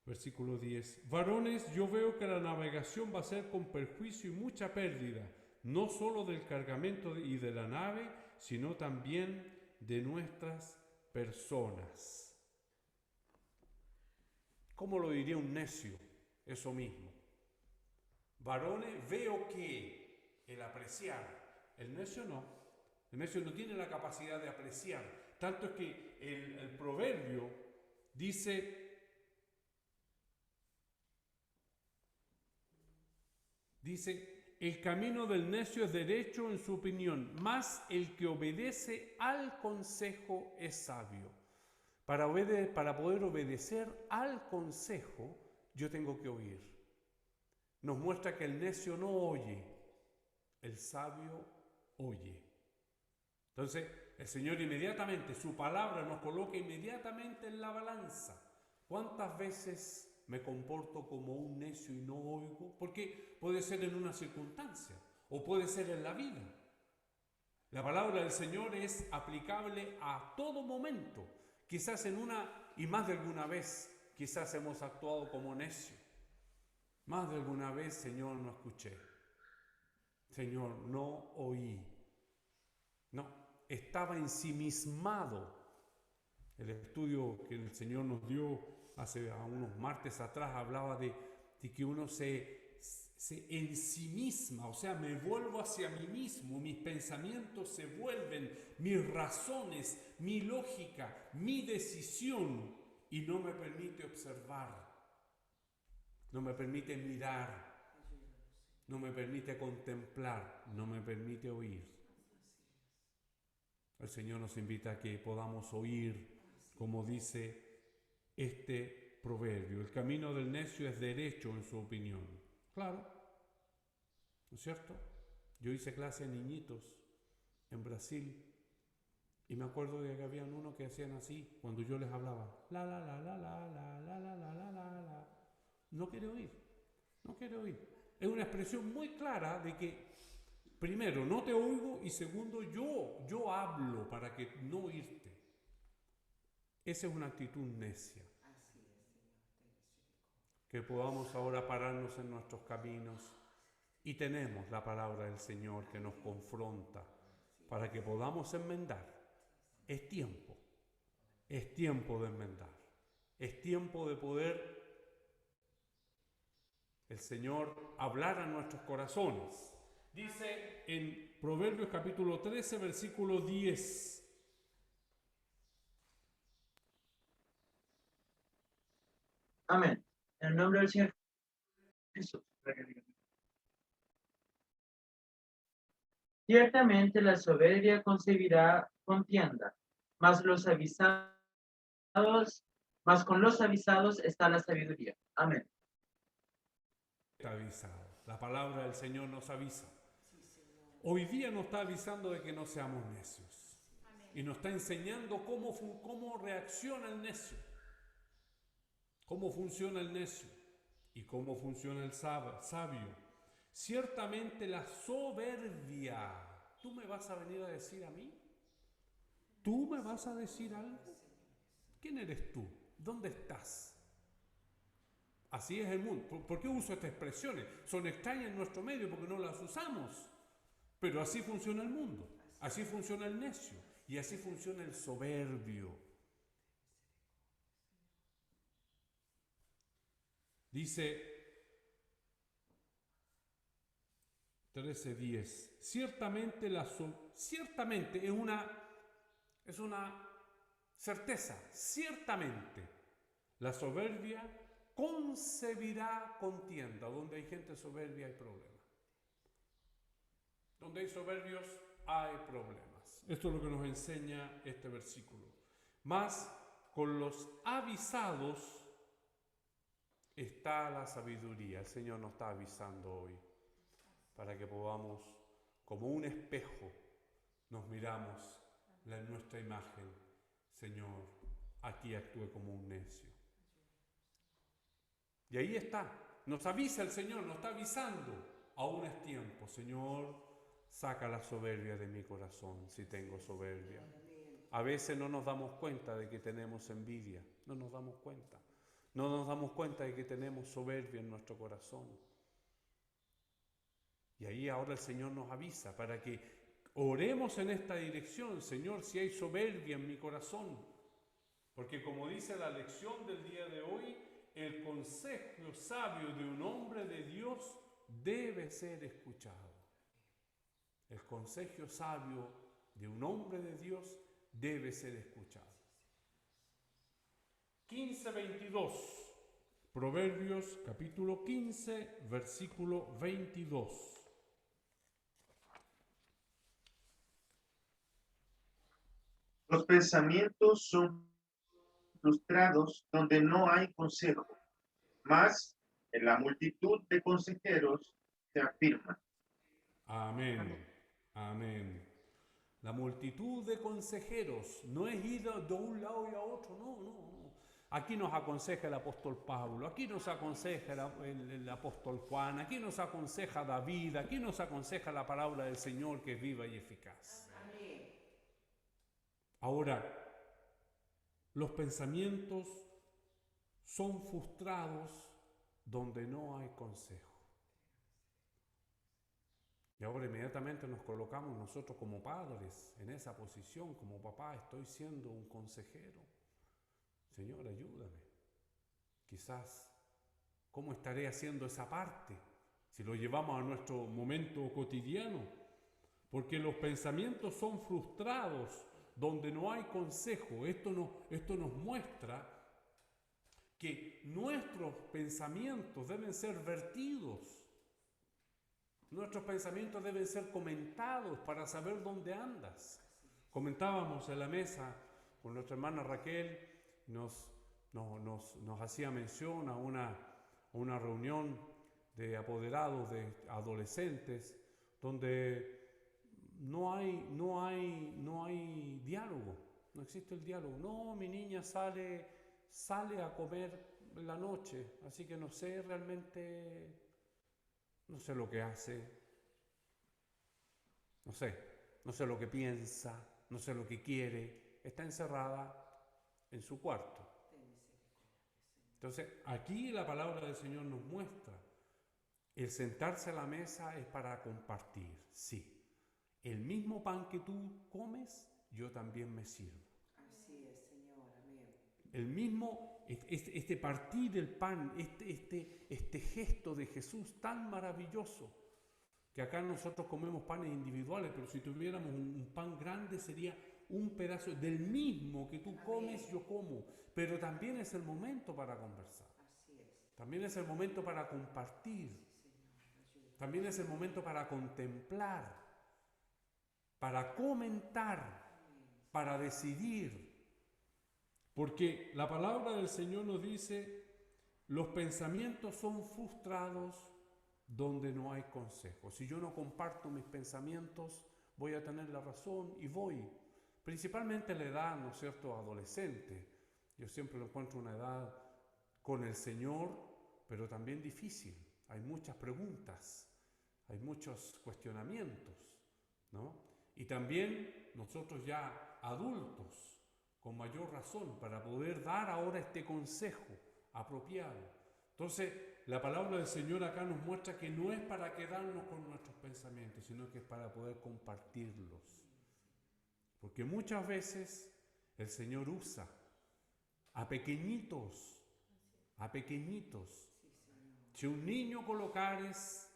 versículo 10. Varones, yo veo que la navegación va a ser con perjuicio y mucha pérdida, no solo del cargamento y de la nave, sino también de nuestras personas. ¿Cómo lo diría un necio? Eso mismo. Varones, veo que el apreciar, el necio no. El necio no tiene la capacidad de apreciar. Tanto es que el proverbio dice, el camino del necio es derecho en su opinión, mas el que obedece al consejo es sabio. Para poder obedecer al consejo, yo tengo que oír. Nos muestra que el necio no oye, el sabio oye. Entonces, El Señor inmediatamente, su palabra nos coloca inmediatamente en la balanza. ¿Cuántas veces me comporto como un necio y no oigo? Porque puede ser en una circunstancia o puede ser en la vida. La palabra del Señor es aplicable a todo momento. Quizás en una y más de alguna vez, quizás hemos actuado como necios. Más de alguna vez, Señor, no escuché. Señor, no oí. No, estaba ensimismado. El estudio que el Señor nos dio hace unos martes atrás hablaba de que uno se ensimisma, o sea, me vuelvo hacia mí mismo, mis pensamientos se vuelven, mis razones, mi lógica, mi decisión, y no me permite observar, no me permite mirar, no me permite contemplar, no me permite oír. El Señor nos invita a que podamos oír, como dice este proverbio. El camino del necio es derecho en su opinión. Claro, ¿no es cierto? Yo hice clase a niñitos en Brasil y me acuerdo de que habían uno que hacían así cuando yo les hablaba. La, la, la, la, la, la, la, la, la, la, la, la. No quiere oír, no quiere oír. Es una expresión muy clara de que primero, no te oigo y segundo, yo hablo para que no oírte. Esa es una actitud necia. Que podamos ahora pararnos en nuestros caminos y tenemos la palabra del Señor que nos confronta para que podamos enmendar. Es tiempo de enmendar. Es tiempo de poder el Señor hablar a nuestros corazones. Dice en Proverbios capítulo 13, versículo 10. Amén. En el nombre del Señor Jesús. Ciertamente la soberbia concebirá contienda, mas con los avisados está la sabiduría. Amén. Está avisado. La palabra del Señor nos avisa. Hoy día nos está avisando de que no seamos necios. Y nos está enseñando cómo reacciona el necio. Cómo funciona el necio y cómo funciona el sabio. Ciertamente la soberbia. ¿Tú me vas a venir a decir a mí? ¿Tú me vas a decir algo? ¿Quién eres tú? ¿Dónde estás? Así es el mundo. ¿Por qué uso estas expresiones? Son extrañas en nuestro medio porque no las usamos. Pero así funciona el mundo. Así funciona el necio. Y así funciona el soberbio. Dice 13:10. Ciertamente es una certeza. Ciertamente la soberbia concebirá contienda. Donde hay gente soberbia hay problemas. Donde hay soberbios hay problemas. Esto es lo que nos enseña este versículo. Mas con los avisados está la sabiduría. El Señor nos está avisando hoy para que podamos, como un espejo, nos miramos en nuestra imagen. Señor, aquí actúe como un necio. Y ahí está, nos avisa el Señor, nos está avisando. Aún es tiempo, Señor, saca la soberbia de mi corazón si tengo soberbia. A veces no nos damos cuenta de que tenemos envidia, no nos damos cuenta. No nos damos cuenta de que tenemos soberbia en nuestro corazón. Y ahí ahora el Señor nos avisa para que oremos en esta dirección. Señor, si hay soberbia en mi corazón. Porque como dice la lección del día de hoy, el consejo sabio de un hombre de Dios debe ser escuchado. El consejo sabio de un hombre de Dios debe ser escuchado. 15:22. Proverbios capítulo 15, versículo 22. Los pensamientos son frustrados donde no hay consejo, mas en la multitud de consejeros se afirman. Amén. Amén. La multitud de consejeros no es ir de un lado y a otro, no. Aquí nos aconseja el apóstol Pablo, aquí nos aconseja el apóstol Juan, aquí nos aconseja David, aquí nos aconseja la palabra del Señor que es viva y eficaz. Ahora, los pensamientos son frustrados donde no hay consejo. Y ahora inmediatamente nos colocamos nosotros como padres en esa posición, como papá, estoy siendo un consejero. Señor, ayúdame. Quizás, ¿cómo estaré haciendo esa parte si lo llevamos a nuestro momento cotidiano? Porque los pensamientos son frustrados donde no hay consejo. Esto nos muestra que nuestros pensamientos deben ser vertidos. Nuestros pensamientos deben ser comentados para saber dónde andas. Comentábamos en la mesa con nuestra hermana Raquel, nos hacía mención a una reunión de apoderados de adolescentes donde no hay diálogo, no existe el diálogo. No, mi niña sale a comer en la noche, así que no sé realmente, no sé lo que hace, no sé lo que piensa, no sé lo que quiere, está encerrada en su cuarto. Entonces, aquí la palabra del Señor nos muestra, el sentarse a la mesa es para compartir, sí. El mismo pan que tú comes, yo también me sirvo. Así es, Señor, amén. El mismo, este partir del pan, este gesto de Jesús tan maravilloso, que acá nosotros comemos panes individuales, pero si tuviéramos un pan grande sería un pedazo del mismo que tú comes, yo como. Pero también es el momento para conversar. Así es. También es el momento para compartir. También es el momento para contemplar, para comentar, para decidir. Porque la palabra del Señor nos dice, los pensamientos son frustrados donde no hay consejo. Si yo no comparto mis pensamientos, voy a tener la razón y voy. Principalmente la edad, ¿no es cierto?, adolescente. Yo siempre lo encuentro una edad con el Señor, pero también difícil. Hay muchas preguntas, hay muchos cuestionamientos, ¿no? Y también nosotros ya adultos, con mayor razón, para poder dar ahora este consejo apropiado. Entonces, la palabra del Señor acá nos muestra que no es para quedarnos con nuestros pensamientos, sino que es para poder compartirlos. Porque muchas veces el Señor usa a pequeñitos. Si un niño colocares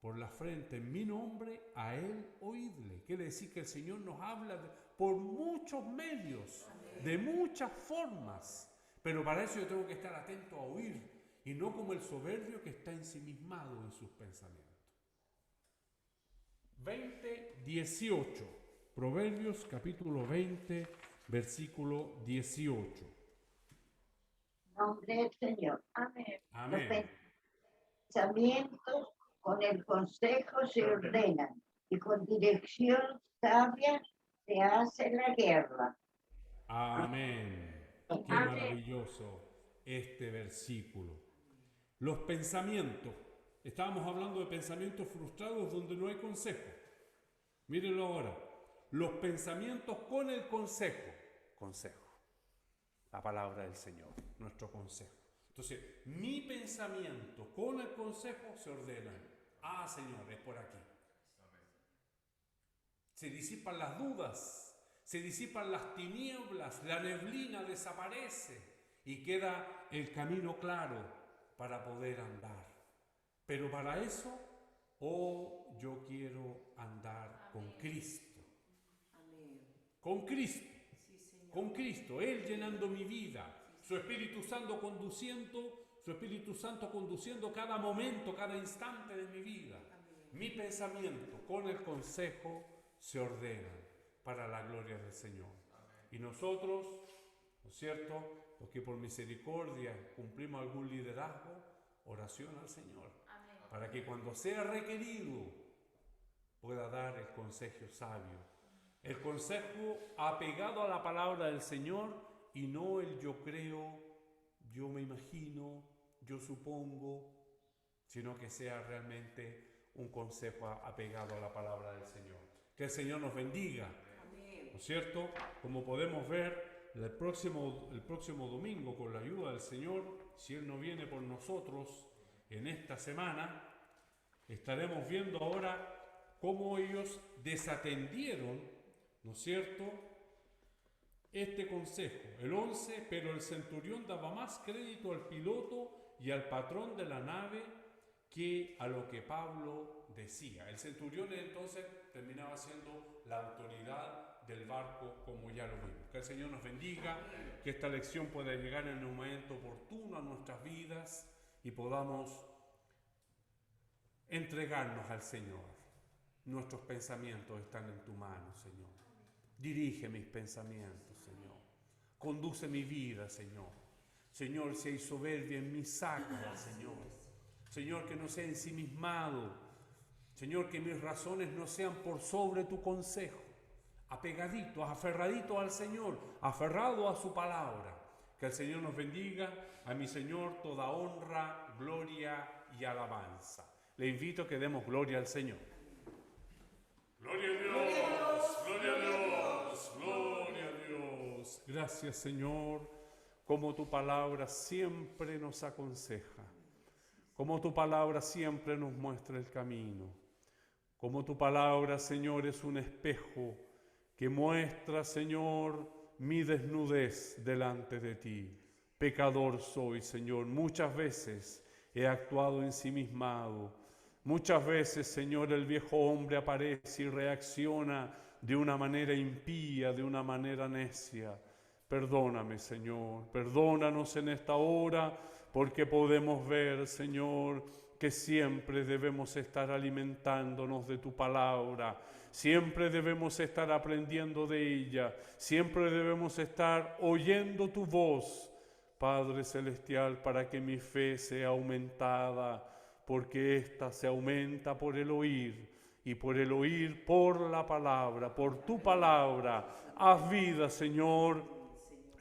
por la frente en mi nombre, a él oídle. Quiere decir que el Señor nos habla por muchos medios, de muchas formas. Pero para eso yo tengo que estar atento a oír y no como el soberbio que está ensimismado en sus pensamientos. 20:18. Proverbios capítulo 20, versículo 18. Nombre del Señor. Amén. Amén. Pensamientos con el consejo se ordenan y con dirección sabia se hace la guerra. Amén. Qué Amén. maravilloso este versículo. Los pensamientos. Estábamos hablando de pensamientos frustrados donde no hay consejo. Mírenlo ahora. Los pensamientos con el consejo. Consejo. La palabra del Señor. Nuestro consejo. Entonces, mi pensamiento con el consejo se ordenan. Ah, Señor, es por aquí. Se disipan las dudas, se disipan las tinieblas, la neblina desaparece y queda el camino claro para poder andar. Pero para eso, yo quiero andar con Cristo. Amén. Con Cristo. Sí, Señor. Con Cristo, Él llenando mi vida, su Espíritu Santo conduciendo cada momento, cada instante de mi vida. Amén. Mi pensamiento con el consejo se ordenan para la gloria del Señor. Amén. Y nosotros, ¿no es cierto?, los que por misericordia cumplimos algún liderazgo, oración al Señor. Amén. Para que cuando sea requerido pueda dar el consejo sabio El consejo apegado a la palabra del Señor y no el yo creo, yo me imagino, yo supongo, sino que sea realmente un consejo apegado a la palabra del Señor. Que el Señor nos bendiga, ¿no es cierto? Como podemos ver, el próximo domingo, con la ayuda del Señor, si Él no viene por nosotros en esta semana, estaremos viendo ahora cómo ellos desatendieron, ¿no es cierto?, este consejo. El 11, pero el centurión daba más crédito al piloto y al patrón de la nave que a lo que Pablo decía. El centurión entonces terminaba siendo la autoridad del barco, como ya lo vimos. Que el Señor nos bendiga, que esta lección pueda llegar en un momento oportuno a nuestras vidas y podamos entregarnos al Señor. Nuestros pensamientos están en tu mano, Señor. Dirige mis pensamientos, Señor. Conduce mi vida, Señor. Señor, si hay soberbia en mí, sácala, Señor. Señor, que no sea ensimismado. Señor, que mis razones no sean por sobre tu consejo. Apegaditos, aferraditos al Señor, aferrado a su palabra. Que el Señor nos bendiga. A mi Señor toda honra, gloria y alabanza. Le invito a que demos gloria al Señor. Gloria a Dios, gloria a Dios, Gloria a Dios. Gracias, Señor, como tu palabra siempre nos aconseja, como tu palabra siempre nos muestra el camino, como tu palabra, Señor, es un espejo que muestra, Señor, mi desnudez delante de ti. Pecador soy, Señor, muchas veces he actuado ensimismado. Muchas veces, Señor, el viejo hombre aparece y reacciona de una manera impía, de una manera necia. Perdóname, Señor, perdónanos en esta hora, porque podemos ver, Señor, que siempre debemos estar alimentándonos de tu palabra, siempre debemos estar aprendiendo de ella, siempre debemos estar oyendo tu voz, Padre Celestial, para que mi fe sea aumentada, porque ésta se aumenta por el oír, y por el oír por la palabra, por tu palabra. Haz vida, Señor,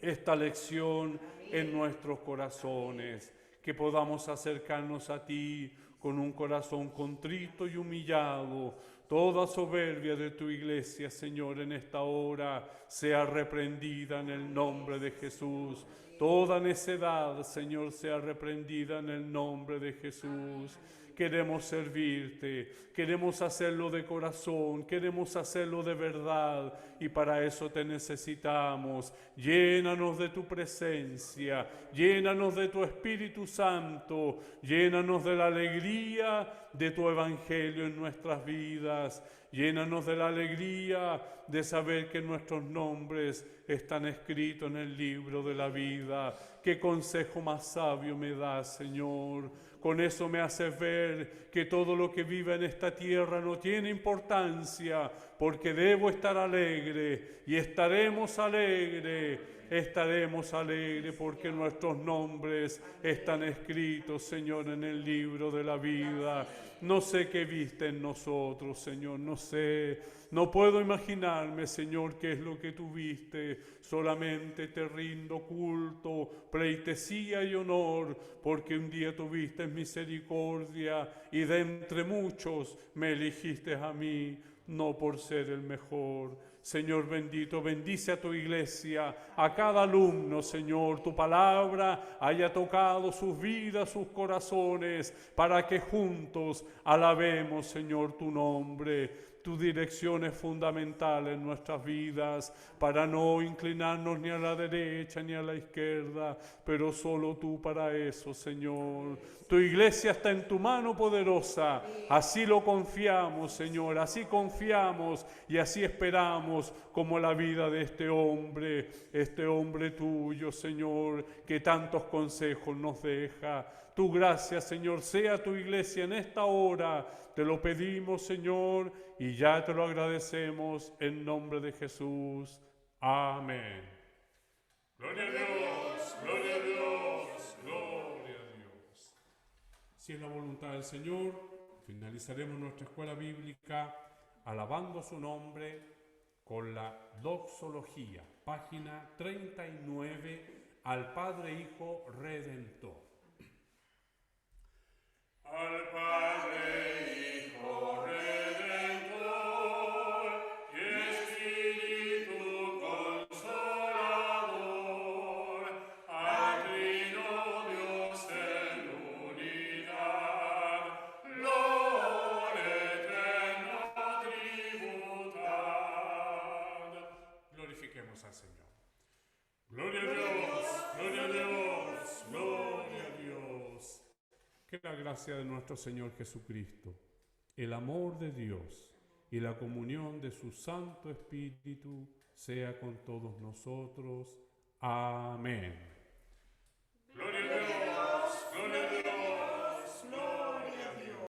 esta lección en nuestros corazones, que podamos acercarnos a ti con un corazón contrito y humillado. Toda soberbia de tu iglesia, Señor, en esta hora sea reprendida en el nombre de Jesús. Toda necedad, Señor, sea reprendida en el nombre de Jesús. Queremos servirte, queremos hacerlo de corazón, queremos hacerlo de verdad, y para eso te necesitamos. Llénanos de tu presencia, llénanos de tu Espíritu Santo, llénanos de la alegría de tu Evangelio en nuestras vidas. Llénanos de la alegría de saber que nuestros nombres están escritos en el libro de la vida. Qué consejo más sabio me das, Señor. Con eso me haces ver que todo lo que vive en esta tierra no tiene importancia, porque debo estar alegre y estaremos alegres porque nuestros nombres están escritos, Señor, en el libro de la vida. No sé qué viste en nosotros, Señor, no sé. No puedo imaginarme, Señor, qué es lo que tú viste. Solamente te rindo culto, pleitesía y honor, porque un día tuviste misericordia y de entre muchos me elegiste a mí, no por ser el mejor. Señor bendito, bendice a tu iglesia, a cada alumno, Señor. Tu palabra haya tocado sus vidas, sus corazones, para que juntos alabemos, Señor, tu nombre. Tu dirección es fundamental en nuestras vidas, para no inclinarnos ni a la derecha ni a la izquierda, pero solo tú para eso, Señor. Tu iglesia está en tu mano poderosa, así lo confiamos, Señor, así confiamos y así esperamos, como la vida de este hombre tuyo, Señor, que tantos consejos nos deja. Tu gracia, Señor, sea tu iglesia en esta hora. Te lo pedimos, Señor, y ya te lo agradecemos en nombre de Jesús. Amén. gloria a Dios, gloria a Dios, Gloria a Dios. Si es la voluntad del Señor, finalizaremos nuestra escuela bíblica alabando su nombre con la doxología, página 39, al Padre Hijo Redentor. Al Padre, Hijo Redentor y Espíritu Consolador, al Trino Dios en unidad, gloria eterna tributad. Glorifiquemos al Señor. Gloria a Dios, gloria a Dios, gloria a Dios. Que la gracia de nuestro Señor Jesucristo, el amor de Dios y la comunión de su Santo Espíritu sea con todos nosotros. Amén. Gloria a Dios, gloria a Dios.